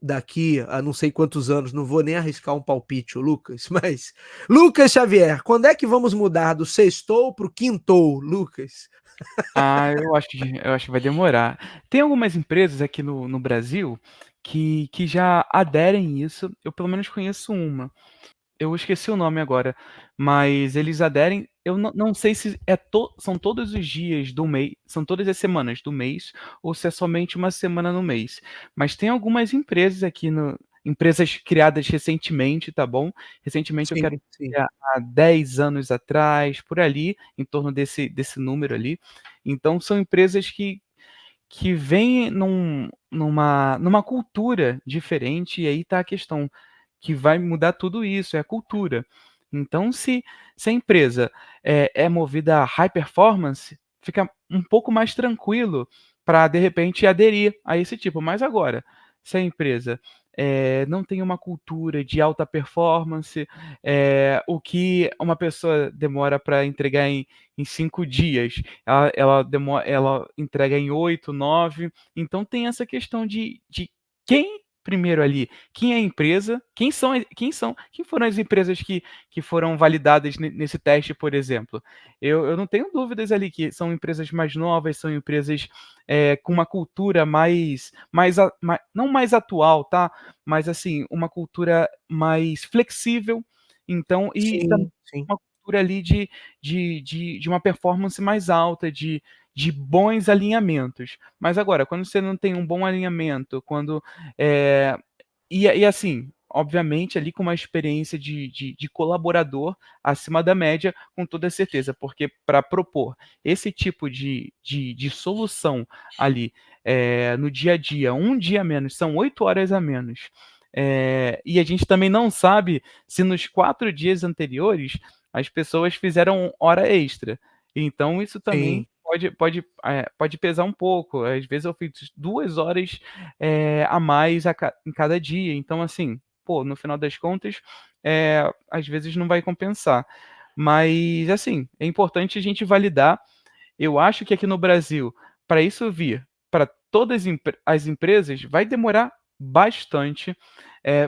daqui a não sei quantos anos, não vou nem arriscar um palpite, o Lucas, mas Lucas Xavier, quando é que vamos mudar do sextou para o quintou, Lucas? Ah, eu acho que vai demorar. Tem algumas empresas aqui no Brasil que já aderem isso. Eu pelo menos conheço uma. Eu esqueci o nome agora, mas eles aderem. Eu não sei se são todos os dias do mês, são todas as semanas do mês, ou se é somente uma semana no mês. Mas tem algumas empresas aqui empresas criadas recentemente, tá bom? Recentemente eu quero Sim, sim, dizer há 10 anos atrás, por ali, em torno desse número ali. Então são empresas que vêm numa cultura diferente, e aí está a questão que vai mudar tudo isso, é a cultura. Então, se a empresa é movida a high performance, fica um pouco mais tranquilo para, de repente, aderir a esse tipo. Mas agora, se a empresa não tem uma cultura de alta performance, o que uma pessoa demora para entregar em 5 dias, ela entrega em 8, 9. Então tem essa questão de quem primeiro ali, quem é a empresa, quem foram as empresas que foram validadas nesse teste, por exemplo. Eu não tenho dúvidas ali que são empresas mais novas, são empresas com uma cultura não mais atual, tá? Mas assim, uma cultura mais flexível, então, e também sim, sim, uma cultura ali de uma performance mais alta, de bons alinhamentos. Mas agora, quando você não tem um bom alinhamento, quando é, e assim, obviamente, ali com uma experiência de colaborador acima da média, com toda certeza, porque para propor esse tipo de solução ali no dia a dia, um dia a menos, são 8 horas a menos. E a gente também não sabe se nos 4 dias anteriores as pessoas fizeram hora extra. Então, isso também sim, pode pesar um pouco. Às vezes eu fiz 2 horas a mais em cada dia. Então, assim, pô, no final das contas, às vezes não vai compensar. Mas, assim, é importante a gente validar. Eu acho que aqui no Brasil, para isso vir para todas as empresas, vai demorar bastante,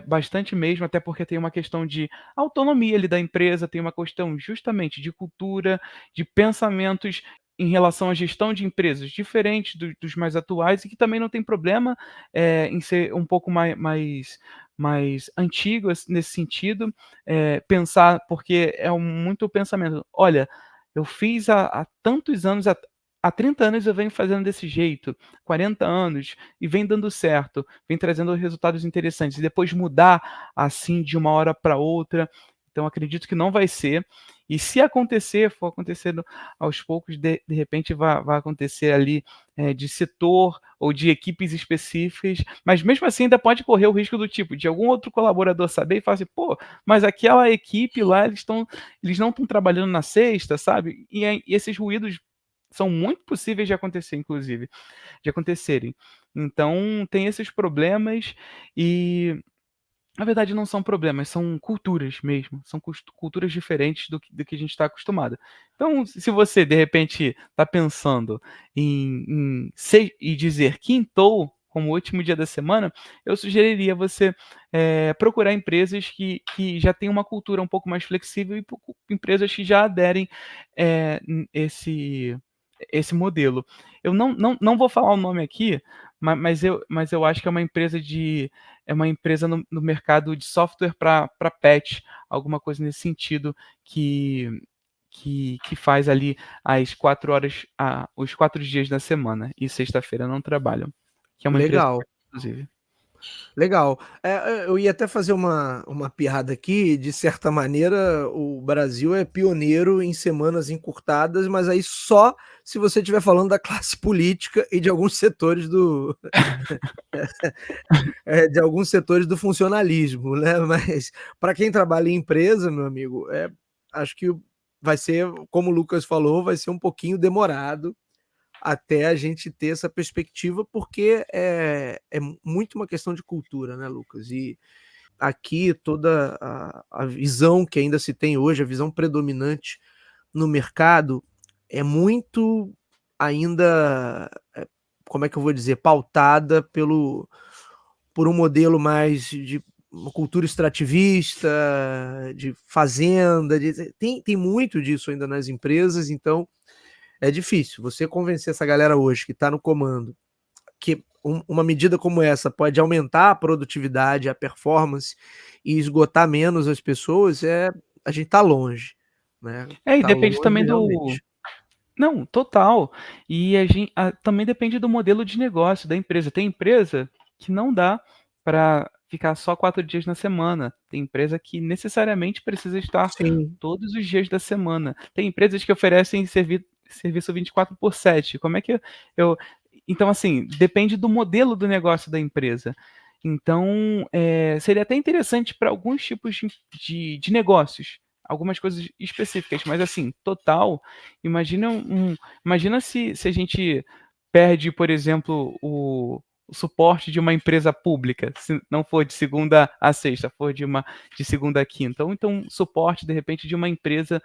bastante mesmo, até porque tem uma questão de autonomia ali da empresa, tem uma questão justamente de cultura, de pensamentos em relação à gestão de empresas diferentes dos mais atuais e que também não tem problema em ser um pouco mais antigo nesse sentido, pensar, porque muito pensamento. Olha, eu fiz há tantos anos, há 30 anos eu venho fazendo desse jeito, 40 anos, e vem dando certo, vem trazendo resultados interessantes, e depois mudar assim de uma hora para outra, então acredito que não vai ser. E se acontecer, for acontecendo aos poucos, de repente vai acontecer ali de setor ou de equipes específicas, mas mesmo assim ainda pode correr o risco do tipo, de algum outro colaborador saber e falar assim, pô, mas aquela equipe lá, eles não estão trabalhando na sexta, sabe? E esses ruídos são muito possíveis de acontecer, inclusive, de acontecerem. Então, tem esses problemas e, na verdade, não são problemas, são culturas mesmo, são culturas diferentes do que a gente está acostumado. Então, se você, de repente, está pensando e dizer quintou como último dia da semana, eu sugeriria você procurar empresas que já têm uma cultura um pouco mais flexível e empresas que já aderem esse modelo. Eu não vou falar o nome aqui, mas eu acho que é uma empresa no mercado de software para pet, alguma coisa nesse sentido, que faz ali as 4 horas, os 4 dias da semana, e sexta-feira não trabalham, que é uma empresa, legal. inclusive. Legal. Eu ia até fazer uma piada aqui, de certa maneira, o Brasil é pioneiro em semanas encurtadas, mas aí só se você estiver falando da classe política e de alguns setores do de alguns setores do funcionalismo, né, mas para quem trabalha em empresa, meu amigo, acho que vai ser, como o Lucas falou, vai ser um pouquinho demorado até a gente ter essa perspectiva, porque é muito uma questão de cultura, né, Lucas? E aqui toda a visão que ainda se tem hoje, a visão predominante no mercado, é muito ainda, como é que eu vou dizer, pautada por um modelo mais de uma cultura extrativista, de fazenda, tem muito disso ainda nas empresas, então é difícil. Você convencer essa galera hoje que está no comando que uma medida como essa pode aumentar a produtividade, a performance e esgotar menos as pessoas, a gente está longe, né? E Está depende longe também do realmente. não, total. E também depende do modelo de negócio da empresa. Tem empresa que não dá para ficar só 4 dias na semana. Tem empresa que necessariamente precisa estar Sim, todos os dias da semana. Tem empresas que oferecem serviço 24/7. Como é que eu então, assim, depende do modelo do negócio da empresa. Então, seria até interessante para alguns tipos de negócios, algumas coisas específicas, mas assim, total, imagina se a gente perde, por exemplo, o suporte de uma empresa pública, se não for de segunda a sexta, for de segunda a quinta, ou então suporte, de repente, de uma empresa,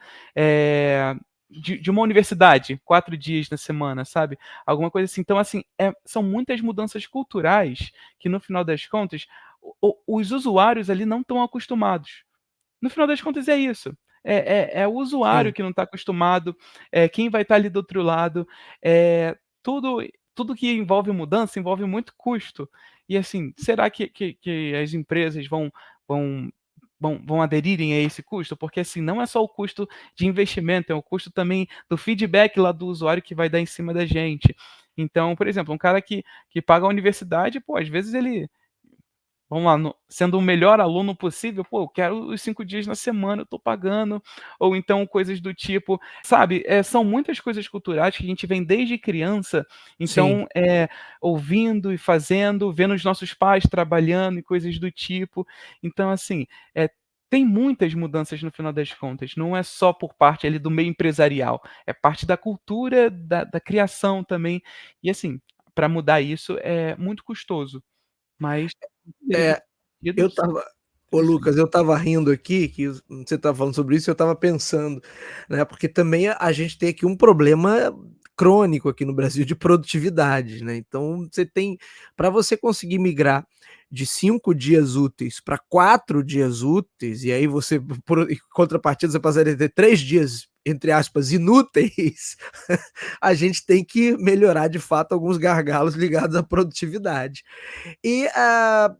de uma universidade, 4 dias na semana, sabe? Alguma coisa assim. Então, assim, são muitas mudanças culturais que, no final das contas, os usuários ali não estão acostumados. No final das contas é isso. É o usuário sim. que não está acostumado, é quem vai estar ali do outro lado, tudo que envolve mudança envolve muito custo. E assim, será que as empresas vão vão aderirem a esse custo? Porque assim, não é só o custo de investimento, é o custo também do feedback lá do usuário que vai dar em cima da gente. Então, por exemplo, um cara que paga a universidade, pô, às vezes ele vamos lá, sendo o melhor aluno possível, pô, eu quero os 5 dias na semana, eu estou pagando, ou então coisas do tipo, sabe, são muitas coisas culturais que a gente vem desde criança, Sim. então, ouvindo e fazendo, vendo os nossos pais trabalhando e coisas do tipo. Então, assim, tem muitas mudanças no final das contas, não é só por parte ali do meio empresarial, é parte da cultura, da criação também. E assim, para mudar isso é muito custoso. Mas É, eu estava ô interessante. Lucas, eu estava rindo aqui, que você estava falando sobre isso, eu estava pensando, né, porque também a gente tem aqui um problema crônico aqui no Brasil de produtividade, né, então você tem para você conseguir migrar de 5 dias úteis para 4 dias úteis, e aí você por em contrapartida você passaria a ter 3 dias, entre aspas, "inúteis", a gente tem que melhorar de fato alguns gargalos ligados à produtividade. E,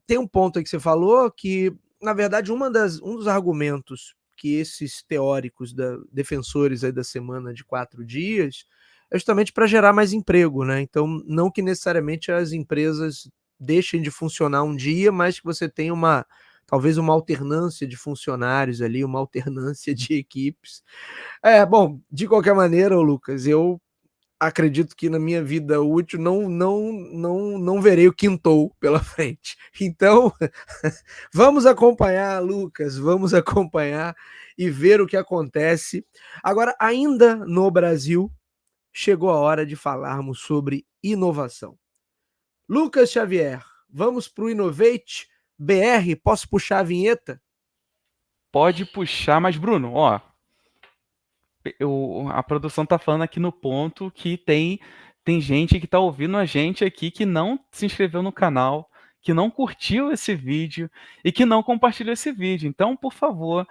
tem um ponto aí que você falou que, na verdade, um dos argumentos que esses teóricos defensores aí da semana de 4 dias, é justamente para gerar mais emprego, né, então não que necessariamente as empresas deixem de funcionar um dia, mas que você tenha talvez uma alternância de funcionários ali, uma alternância de equipes. Bom, de qualquer maneira, ô Lucas, eu acredito que na minha vida útil não verei o quintou pela frente. Então, vamos acompanhar, Lucas, vamos acompanhar e ver o que acontece. Agora, ainda no Brasil, chegou a hora de falarmos sobre inovação. Lucas Xavier, vamos para o Innovate BR, posso puxar a vinheta? Pode puxar, mas Bruno, ó, a produção tá falando aqui no ponto que tem gente que tá ouvindo a gente aqui que não se inscreveu no canal, que não curtiu esse vídeo e que não compartilhou esse vídeo. Então, por favor,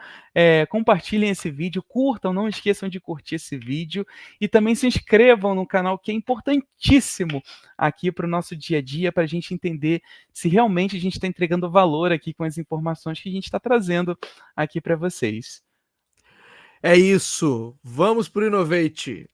compartilhem esse vídeo, curtam, não esqueçam de curtir esse vídeo e também se inscrevam no canal, que é importantíssimo aqui para o nosso dia a dia, para a gente entender se realmente a gente está entregando valor aqui com as informações que a gente está trazendo aqui para vocês. É isso, vamos para o Innovate.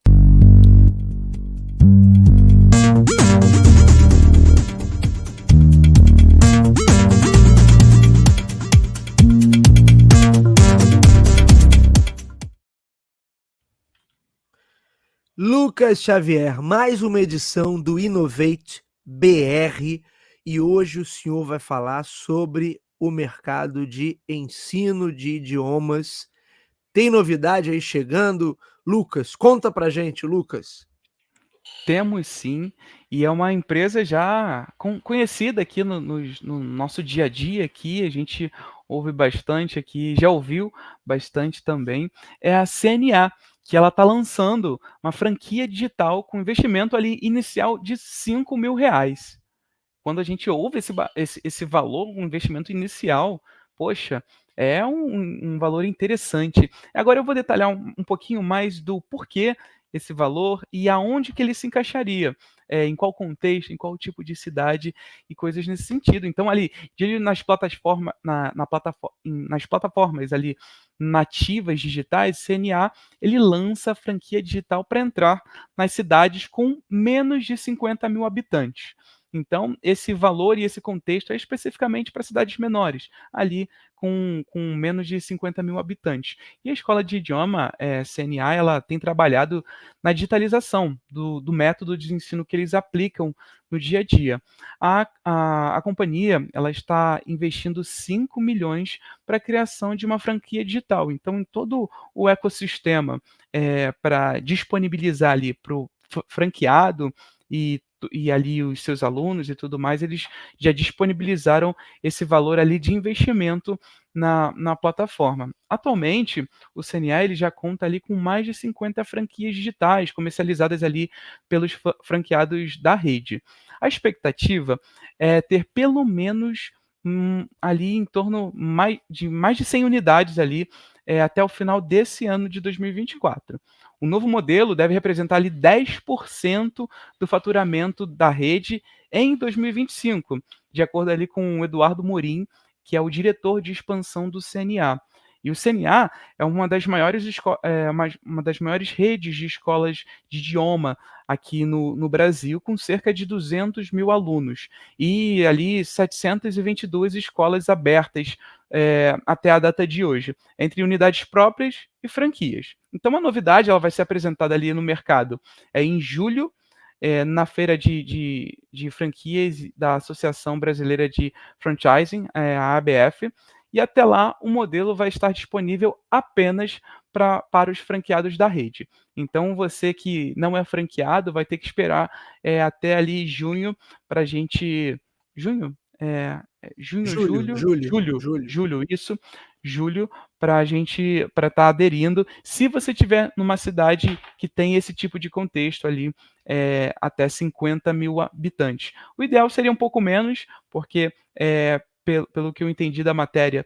Lucas Xavier, mais uma edição do Innovate BR e hoje o senhor vai falar sobre o mercado de ensino de idiomas. Tem novidade aí chegando? Lucas, conta pra gente, Lucas. Temos sim, e é uma empresa já conhecida aqui no nosso dia a dia aqui, a gente ouve bastante aqui, já ouviu bastante também, é a CNA, que ela está lançando uma franquia digital com investimento ali inicial de R$ 5.000. Quando a gente ouve esse valor, um investimento inicial, poxa, é um valor interessante. Agora eu vou detalhar um pouquinho mais do porquê esse valor e aonde que ele se encaixaria, em qual contexto, em qual tipo de cidade e coisas nesse sentido. Então ali, nas plataforma na platafor nas plataformas ali nativas digitais, CNA, ele lança a franquia digital para entrar nas cidades com menos de 50.000 habitantes. Então, esse valor e esse contexto é especificamente para cidades menores, ali com menos de 50.000 habitantes. E a escola de idioma, CNA, ela tem trabalhado na digitalização do método de ensino que eles aplicam no dia a dia. A companhia ela está investindo 5 milhões para a criação de uma franquia digital. Então, em todo o ecossistema, para disponibilizar ali para o franqueado e ali os seus alunos e tudo mais, eles já disponibilizaram esse valor ali de investimento na plataforma. Atualmente, o CNA ele já conta ali com mais de 50 franquias digitais comercializadas ali pelos franqueados da rede. A expectativa é ter pelo menos ali em torno mais de 100 unidades ali até o final desse ano de 2024. O novo modelo deve representar ali 10% do faturamento da rede em 2025, de acordo ali com o Eduardo Morim, que é o diretor de expansão do CNA. E o CNA é uma das maiores redes de escolas de idioma aqui no Brasil, com cerca de 200 mil alunos. E ali 722 escolas abertas até a data de hoje, entre unidades próprias e franquias. Então, a novidade ela vai ser apresentada ali no mercado em julho, na feira de franquias da Associação Brasileira de Franchising, a ABF, e até lá o modelo vai estar disponível apenas para os franqueados da rede. Então, você que não é franqueado vai ter que esperar até ali junho para a gente. Junho? Junho, Júlio, julho, Júlio, julho, Júlio. julho, isso, julho, para a gente para estar aderindo, se você tiver numa cidade que tem esse tipo de contexto ali, até 50.000 habitantes. O ideal seria um pouco menos, porque pelo que eu entendi da matéria,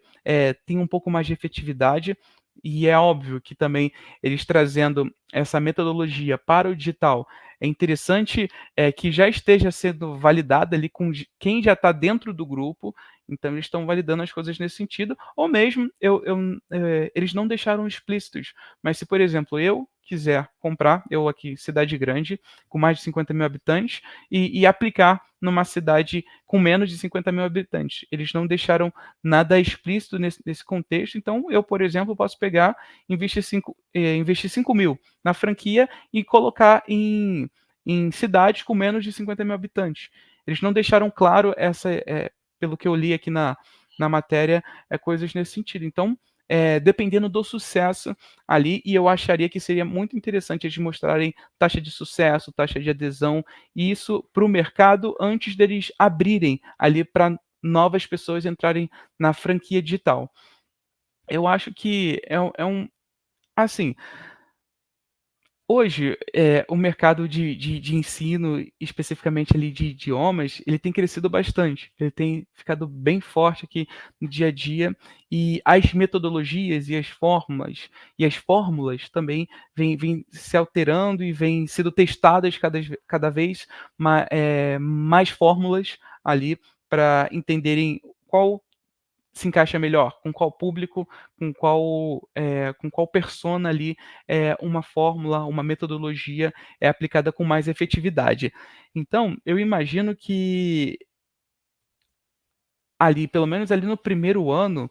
tem um pouco mais de efetividade, e é óbvio que também eles trazendo essa metodologia para o digital, é interessante que já esteja sendo validada ali com quem já está dentro do grupo, então eles estão validando as coisas nesse sentido, ou mesmo eles não deixaram explícitos, mas se, por exemplo, eu quiser comprar, eu aqui, cidade grande, com mais de 50.000 habitantes, e aplicar numa cidade com menos de 50.000 habitantes. Eles não deixaram nada explícito nesse contexto, então eu, por exemplo, posso pegar, investir 5 mil na franquia e colocar em cidades com menos de 50.000 habitantes. Eles não deixaram claro pelo que eu li aqui na matéria, coisas nesse sentido. Então, dependendo do sucesso ali, e eu acharia que seria muito interessante eles mostrarem taxa de sucesso, taxa de adesão, e isso para o mercado antes deles abrirem ali para novas pessoas entrarem na franquia digital. Eu acho que assim, hoje, o mercado de ensino, especificamente ali de idiomas, ele tem crescido bastante, ele tem ficado bem forte aqui no dia a dia, e as metodologias e as fórmulas também vêm se alterando e vêm sendo testadas cada vez mais fórmulas ali para entenderem qual se encaixa melhor, com qual público, com qual persona ali, uma fórmula, uma metodologia é aplicada com mais efetividade. Então, eu imagino que ali, pelo menos ali no primeiro ano,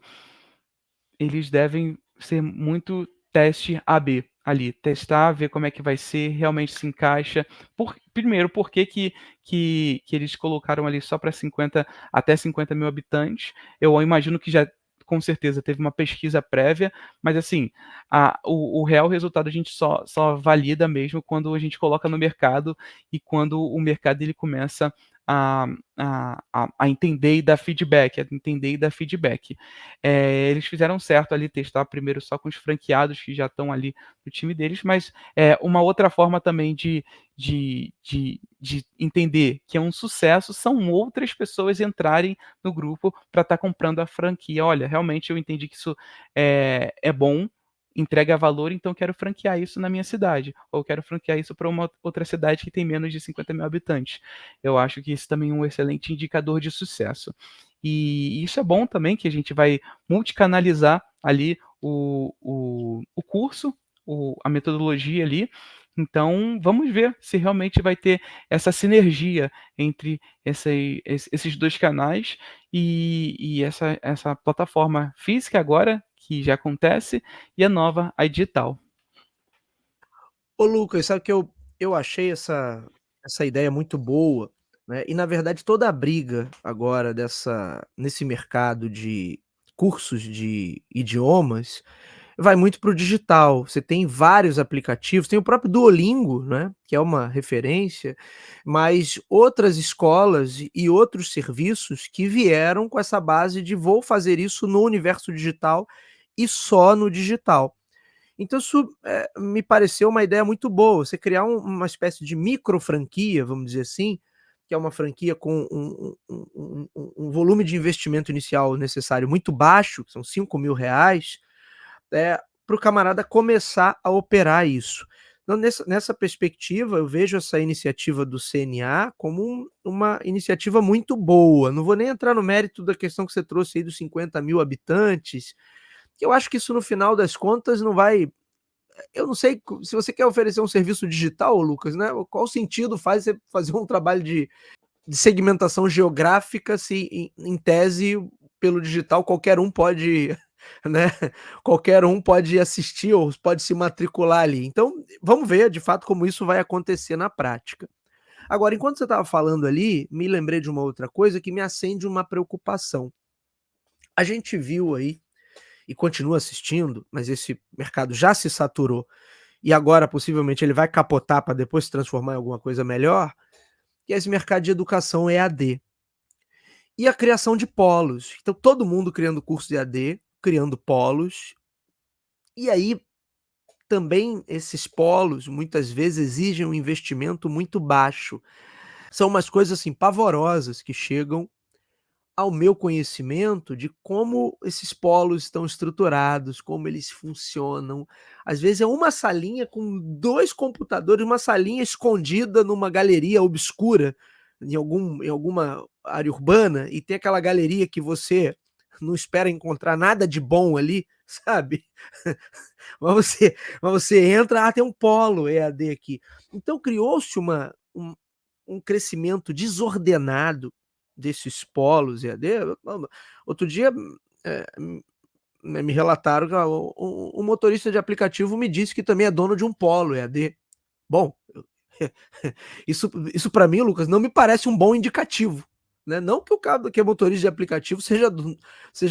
eles devem ser muito teste AB. ali, testar, ver como é que vai ser, realmente se encaixa. Primeiro, por que que eles colocaram ali só para 50 até 50.000 habitantes. Eu imagino que já com certeza teve uma pesquisa prévia, mas assim, o real resultado a gente só valida mesmo quando a gente coloca no mercado e quando o mercado ele começa a a entender e dar feedback, a entender e dar feedback. Eles fizeram certo ali testar primeiro só com os franqueados que já estão ali no time deles, mas uma outra forma também de entender que é um sucesso são outras pessoas entrarem no grupo para estar comprando a franquia. Olha, realmente eu entendi que isso é bom, entrega valor, então quero franquear isso na minha cidade, ou quero franquear isso para uma outra cidade que tem menos de 50.000 habitantes. Eu acho que isso também é um excelente indicador de sucesso. E isso é bom também, que a gente vai multicanalizar ali o curso, a metodologia ali. Então, vamos ver se realmente vai ter essa sinergia entre esses dois canais e essa plataforma física agora, que já acontece, e a nova, a digital. Ô Lucas, sabe que eu achei essa ideia muito boa, né, e na verdade toda a briga agora nesse mercado de cursos de idiomas, vai muito para o digital. Você tem vários aplicativos, tem o próprio Duolingo, né, que é uma referência, mas outras escolas e outros serviços que vieram com essa base de vou fazer isso no universo digital e só no digital. Então isso, me pareceu uma ideia muito boa, você criar uma espécie de micro franquia, vamos dizer assim, que é uma franquia com um volume de investimento inicial necessário muito baixo, que são R$ 5.000, para o camarada começar a operar isso. Então nessa perspectiva, eu vejo essa iniciativa do CNA como uma iniciativa muito boa. Não vou nem entrar no mérito da questão que você trouxe aí dos 50.000 habitantes, que eu acho que isso no final das contas não vai, eu não sei se você quer oferecer um serviço digital, Lucas, né? Qual sentido faz você fazer um trabalho de segmentação geográfica se em tese pelo digital qualquer um pode, né? Qualquer um pode assistir ou pode se matricular ali. Então, vamos ver de fato como isso vai acontecer na prática. Agora, enquanto você estava falando ali, me lembrei de uma outra coisa que me acende uma preocupação. A gente viu aí e continua assistindo, mas esse mercado já se saturou e agora possivelmente ele vai capotar para depois se transformar em alguma coisa melhor, que é esse mercado de educação EAD. E a criação de polos. Então todo mundo criando curso de EAD, criando polos, e aí também esses polos muitas vezes exigem um investimento muito baixo. São umas coisas assim pavorosas que chegam ao meu conhecimento de como esses polos estão estruturados, como eles funcionam. Às vezes é uma salinha com 2 computadores, uma salinha escondida numa galeria obscura, em alguma área urbana, e tem aquela galeria que você não espera encontrar nada de bom ali, sabe. Mas você entra, tem um polo EAD aqui. Então criou-se um crescimento desordenado desses polos EAD. Outro dia, me relataram que o motorista de aplicativo me disse que também é dono de um polo EAD. Bom, isso para mim, Lucas, não me parece um bom indicativo, né? Não que o cara que é motorista de aplicativo seja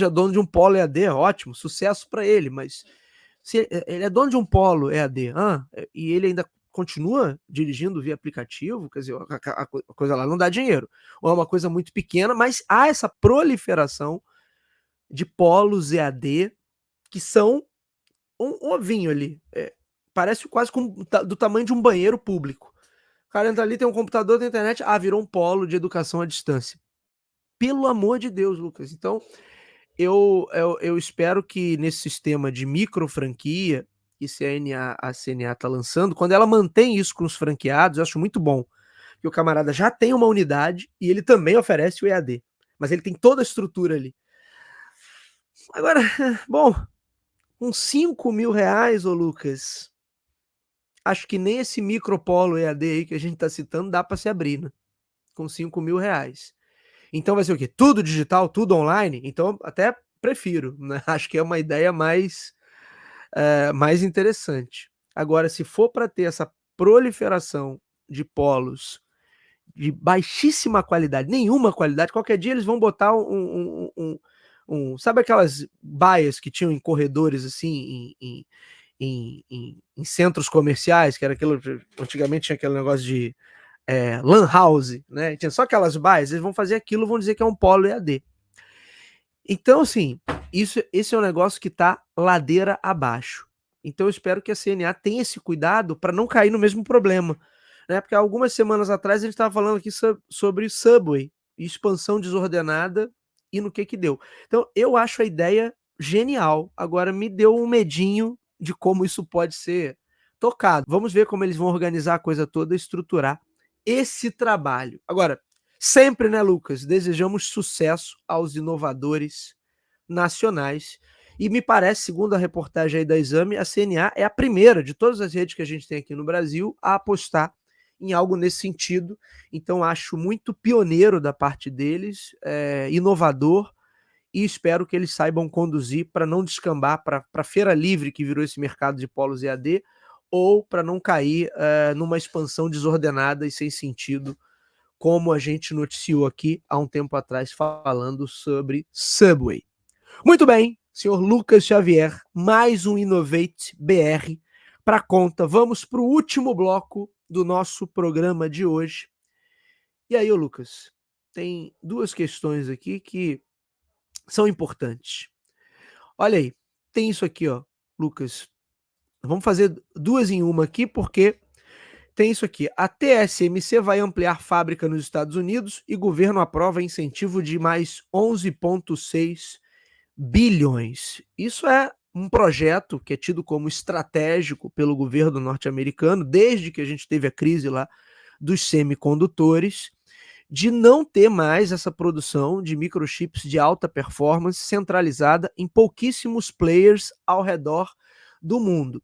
dono de um polo EAD, ótimo, sucesso para ele, mas se ele é dono de um polo EAD, e ele ainda continua dirigindo via aplicativo, quer dizer, a coisa lá não dá dinheiro. Ou é uma coisa muito pequena, mas há essa proliferação de polos EAD que são um ovinho ali. Parece quase do tamanho de um banheiro público. O cara entra ali, tem um computador, tem internet, virou um polo de educação à distância. Pelo amor de Deus, Lucas. Então, eu espero que nesse sistema de micro franquia que a CNA está lançando, quando ela mantém isso com os franqueados, eu acho muito bom. Que o camarada já tem uma unidade e ele também oferece o EAD. Mas ele tem toda a estrutura ali. Agora, bom, com R$ 5.000, ô Lucas, acho que nem esse micropolo EAD aí que a gente está citando dá para se abrir, né? Com R$ 5.000. Então vai ser o quê? Tudo digital, tudo online? Então até prefiro, né? Acho que é uma ideia mais interessante. Agora, se for para ter essa proliferação de polos de baixíssima qualidade, nenhuma qualidade, qualquer dia eles vão botar sabe aquelas baias que tinham em corredores assim, em centros comerciais, que era aquilo, antigamente tinha aquele negócio de lan house, né? Tinha só aquelas baias, eles vão fazer aquilo, vão dizer que é um polo EAD. Então, assim, esse é um negócio que está ladeira abaixo. Então, eu espero que a CNA tenha esse cuidado para não cair no mesmo problema. Né? Porque algumas semanas atrás a gente estava falando aqui sobre Subway, expansão desordenada e no que deu. Então, eu acho a ideia genial. Agora, me deu um medinho de como isso pode ser tocado. Vamos ver como eles vão organizar a coisa toda, estruturar esse trabalho. Agora, sempre, né, Lucas? Desejamos sucesso aos inovadores nacionais. E me parece, segundo a reportagem aí da Exame, a CNA é a primeira de todas as redes que a gente tem aqui no Brasil a apostar em algo nesse sentido. Então, acho muito pioneiro da parte deles, inovador, e espero que eles saibam conduzir para não descambar para a feira livre que virou esse mercado de polos EAD, ou para não cair numa expansão desordenada e sem sentido, como a gente noticiou aqui há um tempo atrás, falando sobre Subway. Muito bem, senhor Lucas Xavier, mais um Innovate BR para conta. Vamos para o último bloco do nosso programa de hoje. E aí, ô Lucas, tem duas questões aqui que são importantes. Olha aí, tem isso aqui, ó, Lucas. Vamos fazer duas em uma aqui, porque tem isso aqui. A TSMC vai ampliar fábrica nos Estados Unidos e governo aprova incentivo de mais 11,6 bilhões. Isso é um projeto que é tido como estratégico pelo governo norte-americano, desde que a gente teve a crise lá dos semicondutores, de não ter mais essa produção de microchips de alta performance centralizada em pouquíssimos players ao redor do mundo.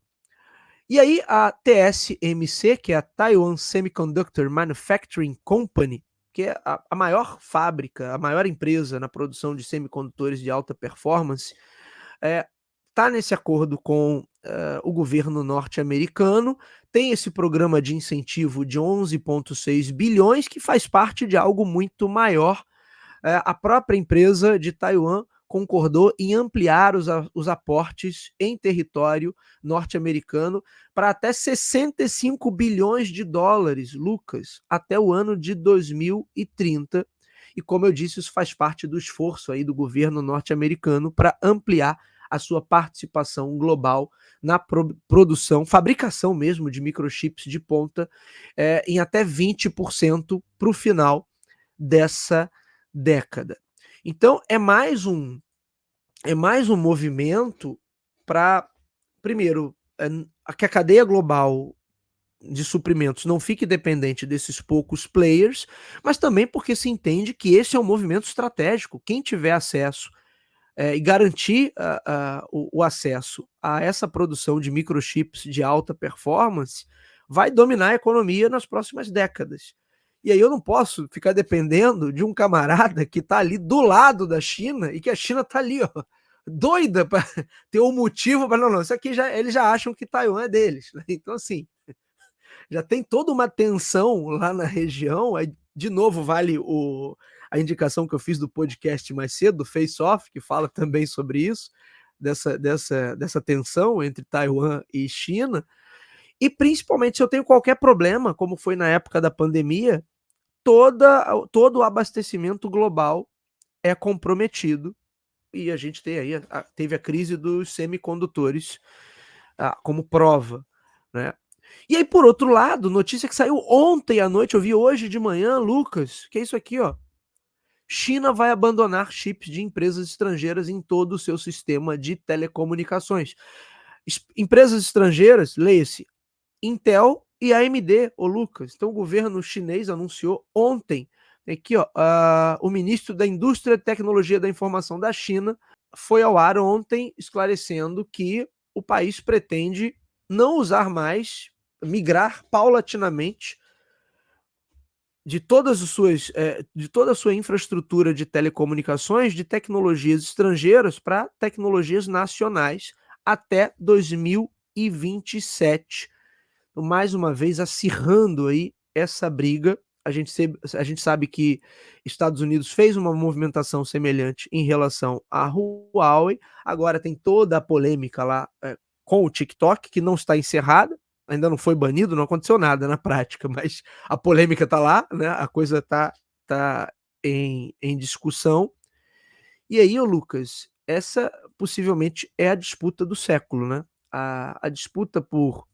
E aí a TSMC, que é a Taiwan Semiconductor Manufacturing Company, que é a maior fábrica, a maior empresa na produção de semicondutores de alta performance, está nesse acordo com o governo norte-americano, tem esse programa de incentivo de 11,6 bilhões, que faz parte de algo muito maior. A própria empresa de Taiwan concordou em ampliar os aportes em território norte-americano para até 65 bilhões de dólares, Lucas, até o ano de 2030. E como eu disse, isso faz parte do esforço aí do governo norte-americano para ampliar a sua participação global na produção, fabricação mesmo de microchips de ponta, em até 20% para o final dessa década. Então, é mais um movimento para, primeiro, que a cadeia global de suprimentos não fique dependente desses poucos players, mas também porque se entende que esse é um movimento estratégico. Quem tiver acesso e garantir o acesso a essa produção de microchips de alta performance vai dominar a economia nas próximas décadas. E aí eu não posso ficar dependendo de um camarada que está ali do lado da China e que a China está ali, ó, doida para ter um motivo para não, isso aqui eles já acham que Taiwan é deles, né? Então assim, já tem toda uma tensão lá na região. Aí, de novo, vale a indicação que eu fiz do podcast mais cedo, do Face Off, que fala também sobre isso, dessa tensão entre Taiwan e China. E principalmente se eu tenho qualquer problema, como foi na época da pandemia, todo o abastecimento global é comprometido. E a gente teve a crise dos semicondutores como prova, né? E aí, por outro lado, notícia que saiu ontem à noite, eu vi hoje de manhã, Lucas, que é isso aqui, ó. China vai abandonar chips de empresas estrangeiras em todo o seu sistema de telecomunicações. Empresas estrangeiras, leia-se, Intel e AMD, ô Lucas. Então, o governo chinês anunciou ontem, aqui, ó, o ministro da Indústria e Tecnologia da Informação da China foi ao ar ontem esclarecendo que o país pretende não usar mais, migrar paulatinamente de toda a sua infraestrutura de telecomunicações, de tecnologias estrangeiras para tecnologias nacionais até 2030. 2027. Então, mais uma vez, acirrando aí essa briga. A gente sabe que Estados Unidos fez uma movimentação semelhante em relação à Huawei. Agora tem toda a polêmica lá com o TikTok, que não está encerrada, ainda não foi banido, não aconteceu nada na prática, mas a polêmica está lá, né? A coisa está em discussão. E aí, ô Lucas, essa possivelmente é a disputa do século, né? A disputa por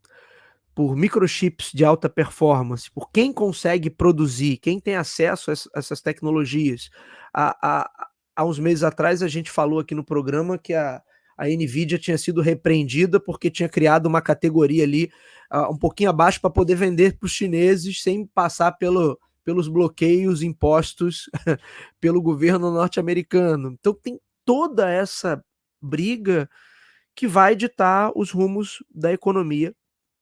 microchips de alta performance, por quem consegue produzir, quem tem acesso a essas tecnologias. Há uns meses atrás a gente falou aqui no programa que a Nvidia tinha sido repreendida porque tinha criado uma categoria ali um pouquinho abaixo para poder vender para os chineses sem passar pelos bloqueios impostos pelo governo norte-americano. Então tem toda essa briga que vai ditar os rumos da economia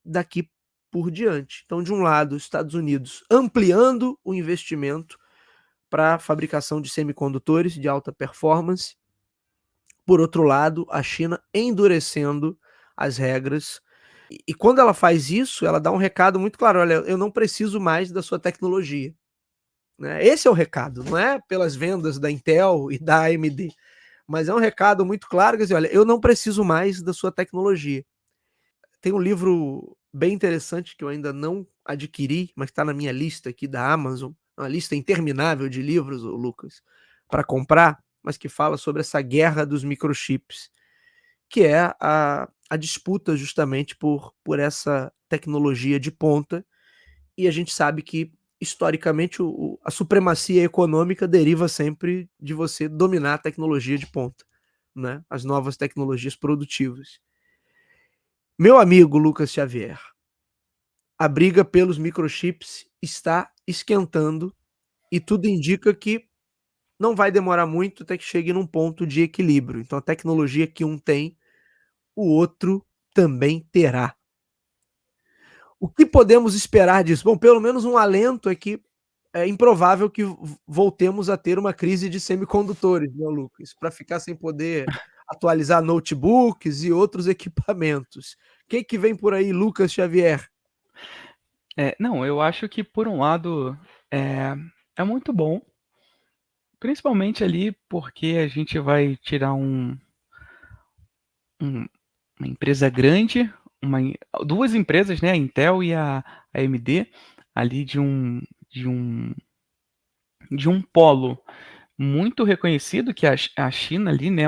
daqui por diante. Então, de um lado, os Estados Unidos ampliando o investimento para a fabricação de semicondutores de alta performance. Por outro lado, a China endurecendo as regras. E quando ela faz isso, ela dá um recado muito claro: olha, eu não preciso mais da sua tecnologia. Né? Esse é o recado, não é pelas vendas da Intel e da AMD, mas é um recado muito claro, quer dizer, olha, eu não preciso mais da sua tecnologia. Tem um livro bem interessante que eu ainda não adquiri, mas está na minha lista aqui da Amazon, uma lista interminável de livros, Lucas, para comprar, mas que fala sobre essa guerra dos microchips, que é a disputa justamente por essa tecnologia de ponta, e a gente sabe que, historicamente, a supremacia econômica deriva sempre de você dominar a tecnologia de ponta, né? As novas tecnologias produtivas. Meu amigo Lucas Xavier, a briga pelos microchips está esquentando e tudo indica que não vai demorar muito até que chegue num ponto de equilíbrio. Então, a tecnologia que um tem, o outro também terá. O que podemos esperar disso? Bom, pelo menos um alento é que é improvável que voltemos a ter uma crise de semicondutores, né, Lucas? Para ficar sem poder atualizar notebooks e outros equipamentos. O que vem por aí, Lucas Xavier? Não, eu acho que por um lado é muito bom, principalmente ali porque a gente vai tirar uma empresa grande, duas empresas, né, a Intel e a AMD, ali de um polo muito reconhecido, que é a China ali, né,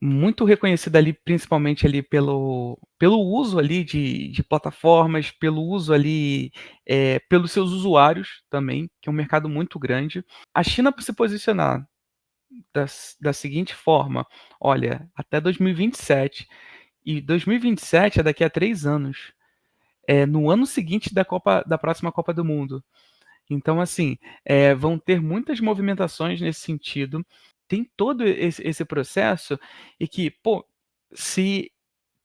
muito reconhecida ali, principalmente ali pelo uso ali de plataformas, pelo uso ali, pelos seus usuários também, que é um mercado muito grande. A China, para se posicionar da seguinte forma: olha, até 2027, e 2027 é daqui a 3 anos, no ano seguinte da próxima Copa do Mundo. Então, assim, vão ter muitas movimentações nesse sentido. Tem todo esse processo e que, pô, se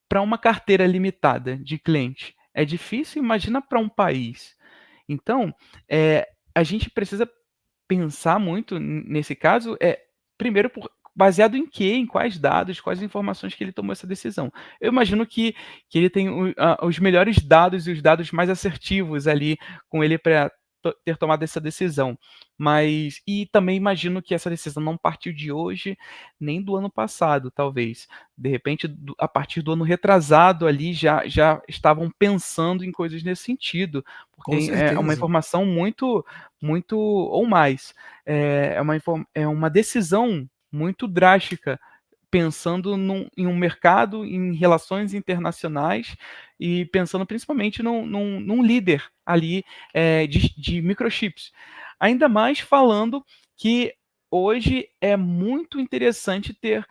para uma carteira limitada de cliente é difícil, imagina para um país. Então, a gente precisa pensar muito nesse caso, primeiro baseado em quê? Em quais dados, quais informações que ele tomou essa decisão. Eu imagino que ele tem os melhores dados e os dados mais assertivos ali com ele para ter tomado essa decisão. Mas e também imagino que essa decisão não partiu de hoje, nem do ano passado, talvez. De repente, a partir do ano retrasado ali já estavam pensando em coisas nesse sentido, Com porque é uma certeza. informação muito ou mais. É uma decisão muito drástica, pensando em um mercado, em relações internacionais e pensando principalmente num líder ali de microchips. Ainda mais falando que hoje é muito interessante ter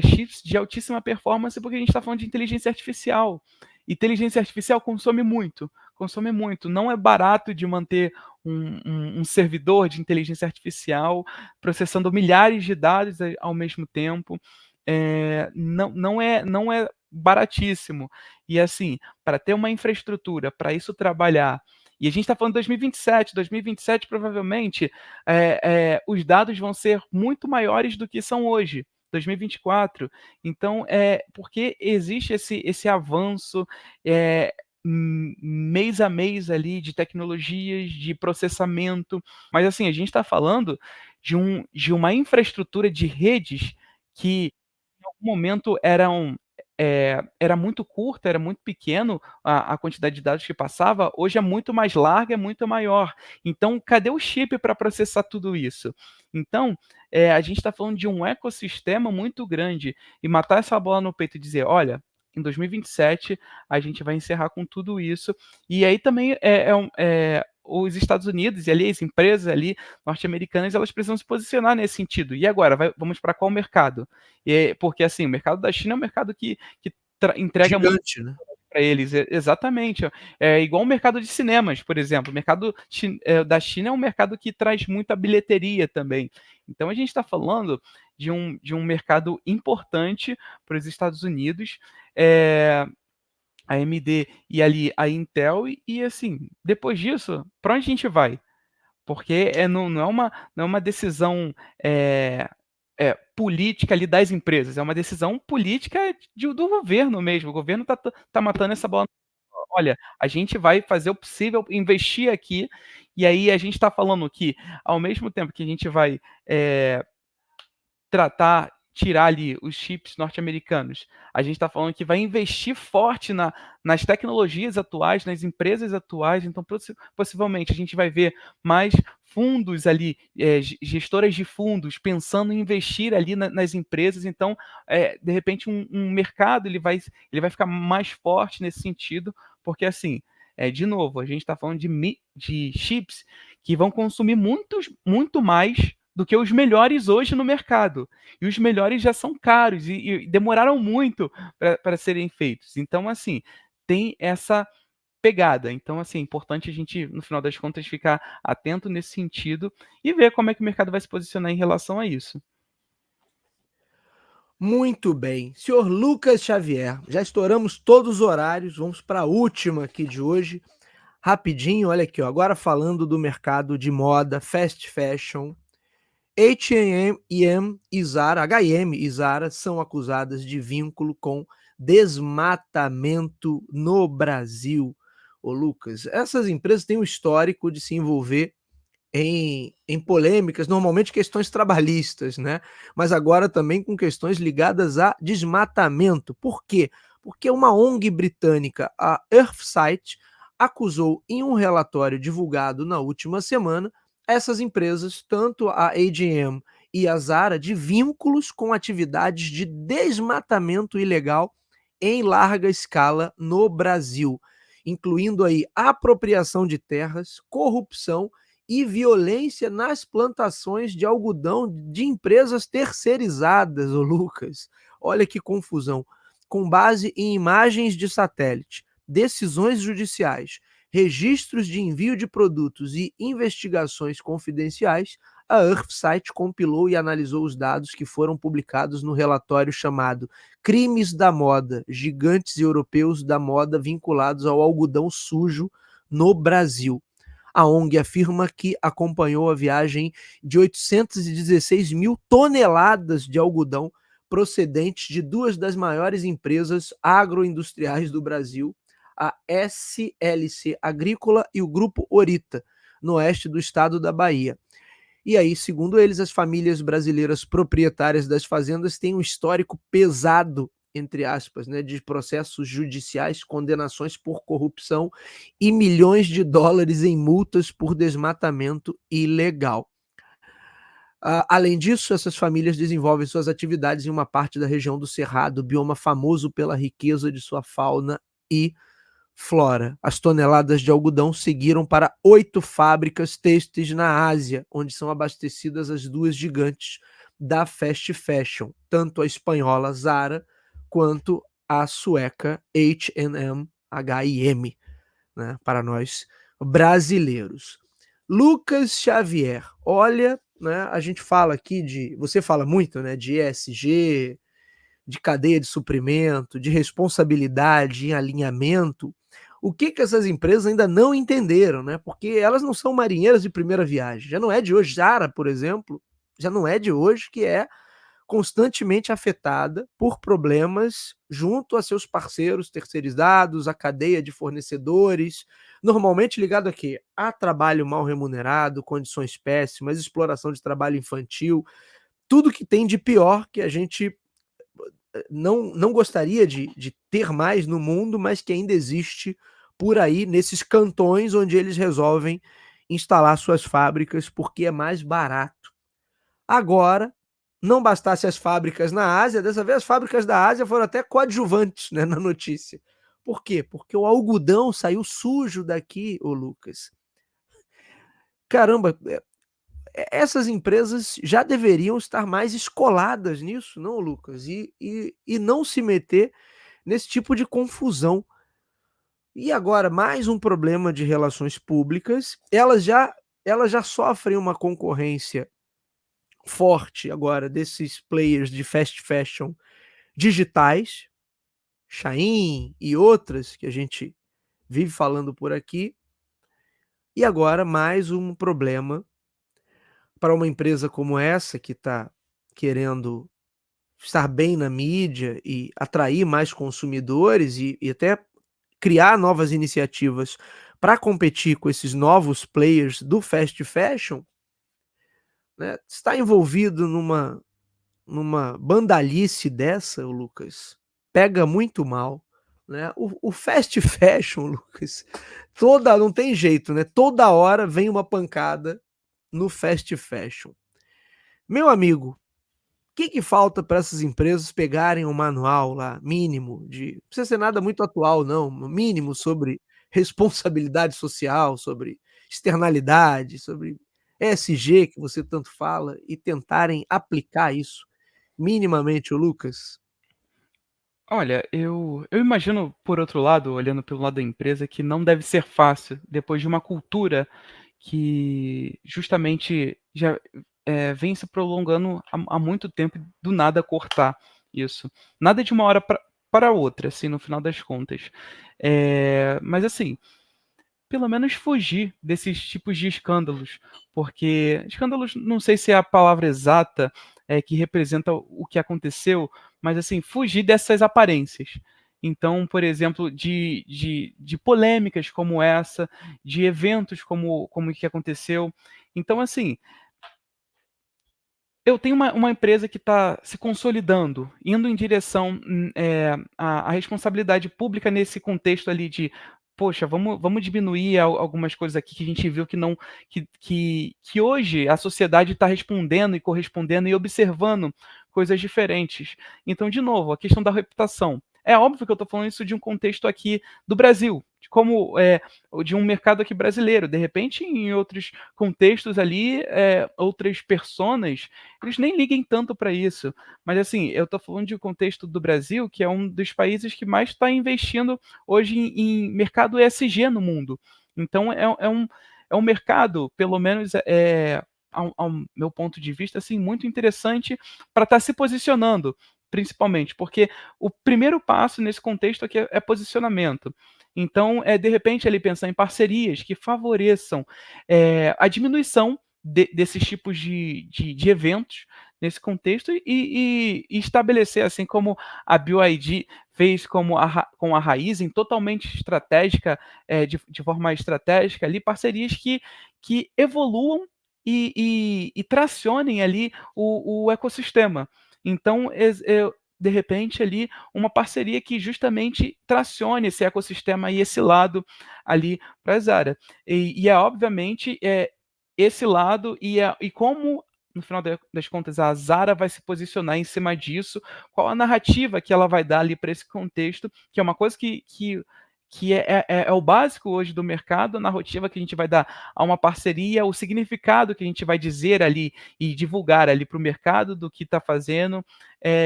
chips de altíssima performance, porque a gente está falando de inteligência artificial. Inteligência artificial consome muito. Não é barato de manter um servidor de inteligência artificial processando milhares de dados ao mesmo tempo. Não é baratíssimo. E assim, para ter uma infraestrutura, para isso trabalhar, e a gente está falando de 2027 provavelmente os dados vão ser muito maiores do que são hoje. 2024. Então, porque existe esse avanço, mês a mês ali de tecnologias, de processamento, mas assim, a gente está falando de uma infraestrutura de redes que em algum momento era muito curta, era muito pequeno a quantidade de dados que passava, hoje é muito mais larga, é muito maior. Então, cadê o chip para processar tudo isso? Então, a gente está falando de um ecossistema muito grande e matar essa bola no peito e dizer, olha, em 2027 a gente vai encerrar com tudo isso. E aí também os Estados Unidos e ali as empresas ali norte-americanas elas precisam se posicionar nesse sentido. E agora, vamos para qual mercado? Porque assim, o mercado da China é um mercado que entrega muito Gigante, né. para eles, exatamente. É igual o mercado de cinemas, por exemplo. O mercado da China é um mercado que traz muita bilheteria também. Então a gente está falando de um mercado importante para os Estados Unidos. A AMD e ali a Intel, e assim, depois disso, para onde a gente vai? Porque não é uma decisão política ali das empresas, é uma decisão política do governo mesmo. O governo tá matando essa bola. Olha, a gente vai fazer o possível, investir aqui, e aí a gente está falando que, ao mesmo tempo que a gente vai tirar ali os chips norte-americanos. A gente está falando que vai investir forte nas tecnologias atuais, nas empresas atuais, então possivelmente a gente vai ver mais fundos ali, gestoras de fundos pensando em investir ali nas empresas, então de repente um mercado ele vai ficar mais forte nesse sentido, porque assim, de novo, a gente está falando de chips que vão consumir muito mais do que os melhores hoje no mercado. E os melhores já são caros e demoraram muito para serem feitos. Então, assim, tem essa pegada. Então, assim, é importante a gente, no final das contas, ficar atento nesse sentido e ver como é que o mercado vai se posicionar em relação a isso. Muito bem. Senhor Lucas Xavier, já estouramos todos os horários, vamos para a última aqui de hoje. Rapidinho, olha aqui, ó, agora falando do mercado de moda, fast fashion. H&M e Zara, H&M e Zara são acusadas de vínculo com desmatamento no Brasil. Ô Lucas, essas empresas têm um histórico de se envolver em polêmicas, normalmente questões trabalhistas, né? Mas agora também com questões ligadas a desmatamento. Por quê? Porque uma ONG britânica, a Earthsight, acusou em um relatório divulgado na última semana essas empresas, tanto a H&M e a Zara, de vínculos com atividades de desmatamento ilegal em larga escala no Brasil, incluindo aí apropriação de terras, corrupção e violência nas plantações de algodão de empresas terceirizadas, ô Lucas. Olha que confusão. Com base em imagens de satélite, decisões judiciais, registros de envio de produtos e investigações confidenciais, a Earthsight compilou e analisou os dados que foram publicados no relatório chamado Crimes da Moda, gigantes europeus da moda vinculados ao algodão sujo no Brasil. A ONG afirma que acompanhou a viagem de 816 mil toneladas de algodão procedentes de duas das maiores empresas agroindustriais do Brasil, a SLC Agrícola e o Grupo Orita, no oeste do estado da Bahia. E aí, segundo eles, as famílias brasileiras proprietárias das fazendas têm um histórico pesado, entre aspas, né, de processos judiciais, condenações por corrupção e milhões de dólares em multas por desmatamento ilegal. Além disso, essas famílias desenvolvem suas atividades em uma parte da região do Cerrado, bioma famoso pela riqueza de sua fauna e flora. As toneladas de algodão seguiram para 8 fábricas têxteis na Ásia, onde são abastecidas as duas gigantes da fast fashion, tanto a espanhola Zara quanto a sueca H&M, H&M, né, para nós brasileiros. Lucas Xavier, olha, né, a gente fala aqui você fala muito, né, de ESG, de cadeia de suprimento, de responsabilidade em alinhamento. O que essas empresas ainda não entenderam, né? Porque elas não são marinheiras de primeira viagem. Já não é de hoje. Zara, por exemplo, já não é de hoje que é constantemente afetada por problemas junto a seus parceiros terceirizados, a cadeia de fornecedores, normalmente ligado a quê? A trabalho mal remunerado, condições péssimas, exploração de trabalho infantil, tudo que tem de pior que a gente não gostaria de ter mais no mundo, mas que ainda existe por aí nesses cantões onde eles resolvem instalar suas fábricas porque é mais barato. Agora, não bastasse as fábricas na Ásia, dessa vez as fábricas da Ásia foram até coadjuvantes, né, na notícia. Por quê? Porque o algodão saiu sujo daqui, ô Lucas. Caramba, essas empresas já deveriam estar mais escoladas nisso, não, Lucas? E não se meter nesse tipo de confusão. E agora, mais um problema de relações públicas, elas já sofrem uma concorrência forte agora desses players de fast fashion digitais, Shein e outras que a gente vive falando por aqui. E agora mais um problema para uma empresa como essa que está querendo estar bem na mídia e atrair mais consumidores e até criar novas iniciativas para competir com esses novos players do fast fashion, né, está envolvido numa bandalice dessa, o Lucas, pega muito mal, né? O fast fashion, Lucas, não tem jeito, né? Toda hora vem uma pancada no fast fashion. Meu amigo, que falta para essas empresas pegarem um manual lá, mínimo, não precisa ser nada muito atual, não, mínimo sobre responsabilidade social, sobre externalidade, sobre ESG, que você tanto fala, e tentarem aplicar isso minimamente, o Lucas? Olha, eu imagino, por outro lado, olhando pelo lado da empresa, que não deve ser fácil, depois de uma cultura que justamente já, vem se prolongando há muito tempo, e do nada cortar isso. Nada de uma hora para outra, assim, no final das contas. Mas assim, pelo menos fugir desses tipos de escândalos, porque escândalos não sei se é a palavra exata, que representa o que aconteceu, mas assim, fugir dessas aparências. Então, por exemplo, de polêmicas como essa, de eventos como o que aconteceu. Então, assim, eu tenho uma empresa que está se consolidando, indo em direção, à responsabilidade pública nesse contexto ali de: "Poxa, vamos diminuir algumas coisas aqui que a gente viu que não que hoje a sociedade está respondendo e correspondendo e observando coisas diferentes". Então, de novo, a questão da reputação. É óbvio que eu estou falando isso de um contexto aqui do Brasil, de como, de um mercado aqui brasileiro. De repente, em outros contextos ali, outras personas eles nem liguem tanto para isso. Mas assim, eu estou falando de um contexto do Brasil, que é um dos países que mais está investindo hoje em mercado ESG no mundo. Então é um mercado, pelo menos ao meu ponto de vista, assim, muito interessante para estar se posicionando, principalmente, porque o primeiro passo nesse contexto aqui é posicionamento. Então, de repente, ali pensar em parcerias que favoreçam a diminuição desses tipos de eventos nesse contexto e estabelecer, assim como a BioID fez com a Raizen, totalmente estratégica, de forma estratégica ali, parcerias que evoluam e tracionem ali o ecossistema. Então, de repente, ali, uma parceria que justamente tracione esse ecossistema e esse lado ali para a Zara. E é obviamente, esse lado e como, no final das contas, a Zara vai se posicionar em cima disso, qual a narrativa que ela vai dar ali para esse contexto, que é uma coisa que é o básico hoje do mercado, a narrativa que a gente vai dar a uma parceria, o significado que a gente vai dizer ali e divulgar ali para o mercado do que está fazendo,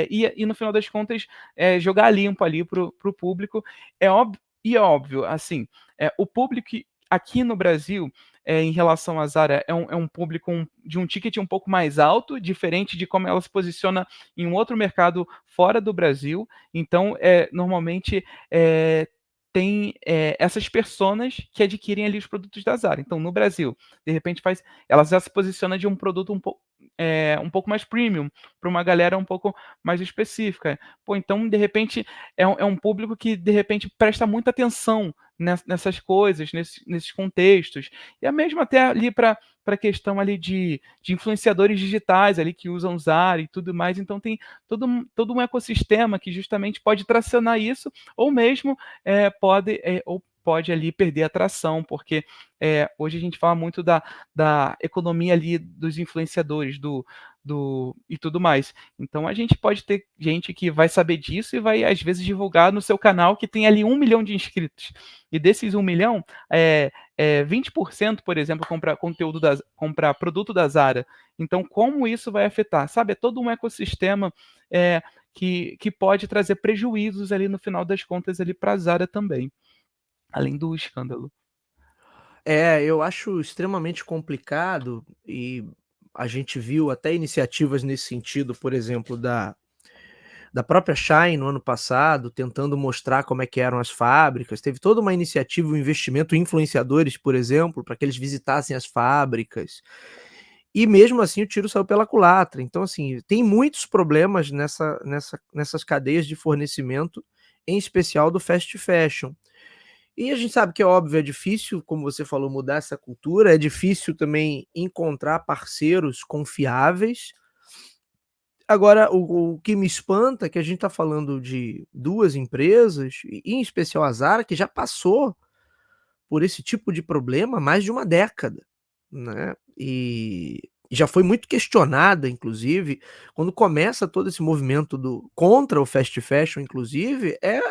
e no final das contas, jogar limpo ali para o público. É óbvio, assim, o público aqui no Brasil, em relação à Zara, é um público de um ticket um pouco mais alto, diferente de como ela se posiciona em um outro mercado fora do Brasil. Então, normalmente, tem essas personas que adquirem ali os produtos da Zara. Então, no Brasil, de repente, ela já se posiciona de um produto um pouco um pouco mais premium, para uma galera um pouco mais específica. Pô, então, de repente, é um público que, de repente, presta muita atenção nessas coisas, nesses contextos. E é mesmo até ali para a questão ali de influenciadores digitais ali que usam Zara e tudo mais. Então, tem todo um ecossistema que justamente pode tracionar isso, ou mesmo pode ali perder a atração, porque hoje a gente fala muito da economia ali dos influenciadores e tudo mais. Então a gente pode ter gente que vai saber disso e vai às vezes divulgar no seu canal que tem ali 1 milhão de inscritos. E desses 1 milhão, 20%, por exemplo, comprar produto da Zara. Então, como isso vai afetar? Sabe, é todo um ecossistema que pode trazer prejuízos ali no final das contas ali para a Zara também, além do escândalo. Eu acho extremamente complicado e a gente viu até iniciativas nesse sentido, por exemplo, da própria Shein no ano passado, tentando mostrar como é que eram as fábricas. Teve toda uma iniciativa, um investimento em influenciadores, por exemplo, para que eles visitassem as fábricas. E mesmo assim o tiro saiu pela culatra. Então, assim, tem muitos problemas nessas cadeias de fornecimento, em especial do fast fashion. E a gente sabe que é óbvio, é difícil, como você falou, mudar essa cultura, é difícil também encontrar parceiros confiáveis. Agora, o que me espanta é que a gente está falando de 2 empresas, e em especial a Zara, que já passou por esse tipo de problema há mais de uma década, né, e já foi muito questionada, inclusive, quando começa todo esse movimento contra o fast fashion, inclusive, é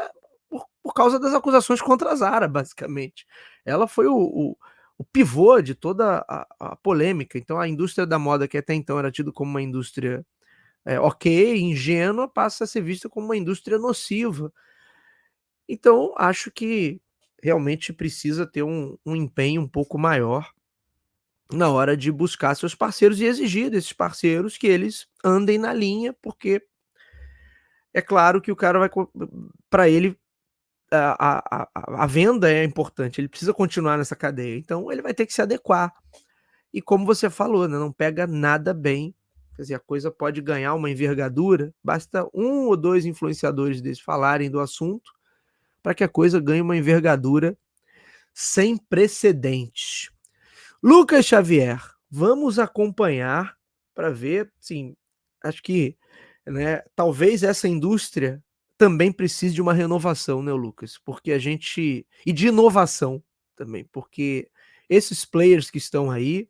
por causa das acusações contra a Zara, basicamente. Ela foi o pivô de toda a polêmica. Então a indústria da moda, que até então era tido como uma indústria, ok, ingênua, passa a ser vista como uma indústria nociva. Então acho que realmente precisa ter um empenho um pouco maior na hora de buscar seus parceiros e exigir desses parceiros que eles andem na linha, porque é claro que o cara vai para ele a venda é importante, ele precisa continuar nessa cadeia, então ele vai ter que se adequar. E como você falou, né, não pega nada bem, quer dizer, a coisa pode ganhar uma envergadura, basta 1 ou 2 influenciadores desses falarem do assunto, para que a coisa ganhe uma envergadura sem precedentes. Lucas Xavier, vamos acompanhar para ver, sim, acho que, né, talvez essa indústria também precise de uma renovação, né, Lucas? Porque a gente e de inovação também, porque esses players que estão aí,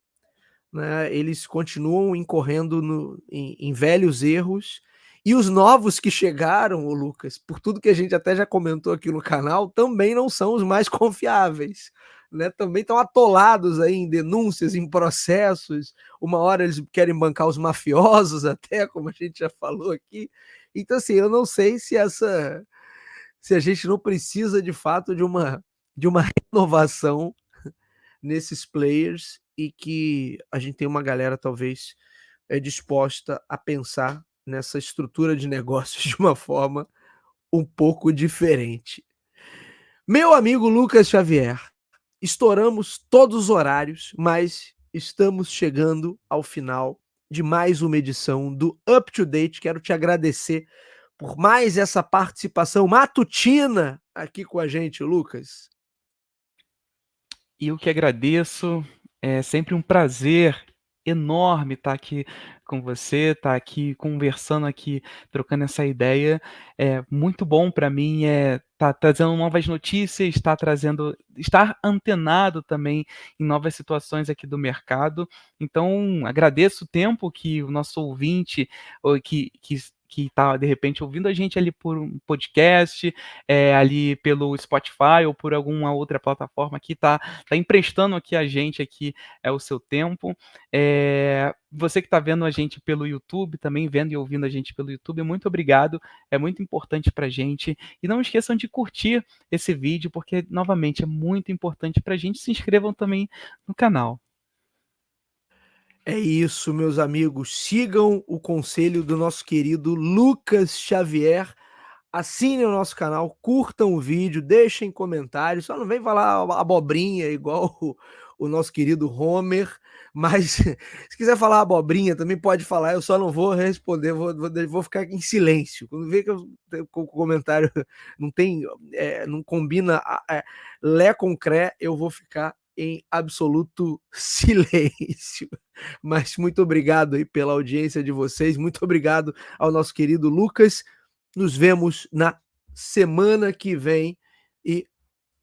né, eles continuam incorrendo em velhos erros, e os novos que chegaram, ô Lucas, por tudo que a gente até já comentou aqui no canal, também não são os mais confiáveis, né, também estão atolados aí em denúncias, em processos, uma hora eles querem bancar os mafiosos até, como a gente já falou aqui. Então, assim, eu não sei se a gente não precisa de fato de uma renovação nesses players e que a gente tem uma galera talvez disposta a pensar nessa estrutura de negócios de uma forma um pouco diferente. Meu amigo Lucas Xavier, estouramos todos os horários, mas estamos chegando ao final de mais uma edição do Up to Date. Quero te agradecer por mais essa participação matutina aqui com a gente, Lucas. E eu que agradeço, é sempre um prazer enorme estar aqui com você, estar aqui conversando aqui, trocando essa ideia. É muito bom para mim, estar trazendo novas notícias, estar antenado também em novas situações aqui do mercado. Então, agradeço o tempo que o nosso ouvinte, ou que está, de repente, ouvindo a gente ali por um podcast, ali pelo Spotify ou por alguma outra plataforma que está emprestando aqui a gente aqui o seu tempo. Você que está vendo a gente pelo YouTube, também vendo e ouvindo a gente pelo YouTube, muito obrigado, é muito importante para a gente. E não esqueçam de curtir esse vídeo, porque, novamente, é muito importante para a gente. Se inscrevam também no canal. É isso, meus amigos. Sigam o conselho do nosso querido Lucas Xavier. Assinem o nosso canal, curtam o vídeo, deixem comentários. Só não vem falar abobrinha igual o nosso querido Homer, Mas se quiser falar abobrinha também pode falar, eu só não vou responder, vou ficar em silêncio. Quando vê que o comentário não tem, não combina lé com cré, eu vou ficar em absoluto silêncio. Mas muito obrigado aí pela audiência de vocês, muito obrigado ao nosso querido Lucas. Nos vemos na semana que vem e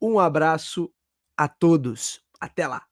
um abraço a todos. Até lá.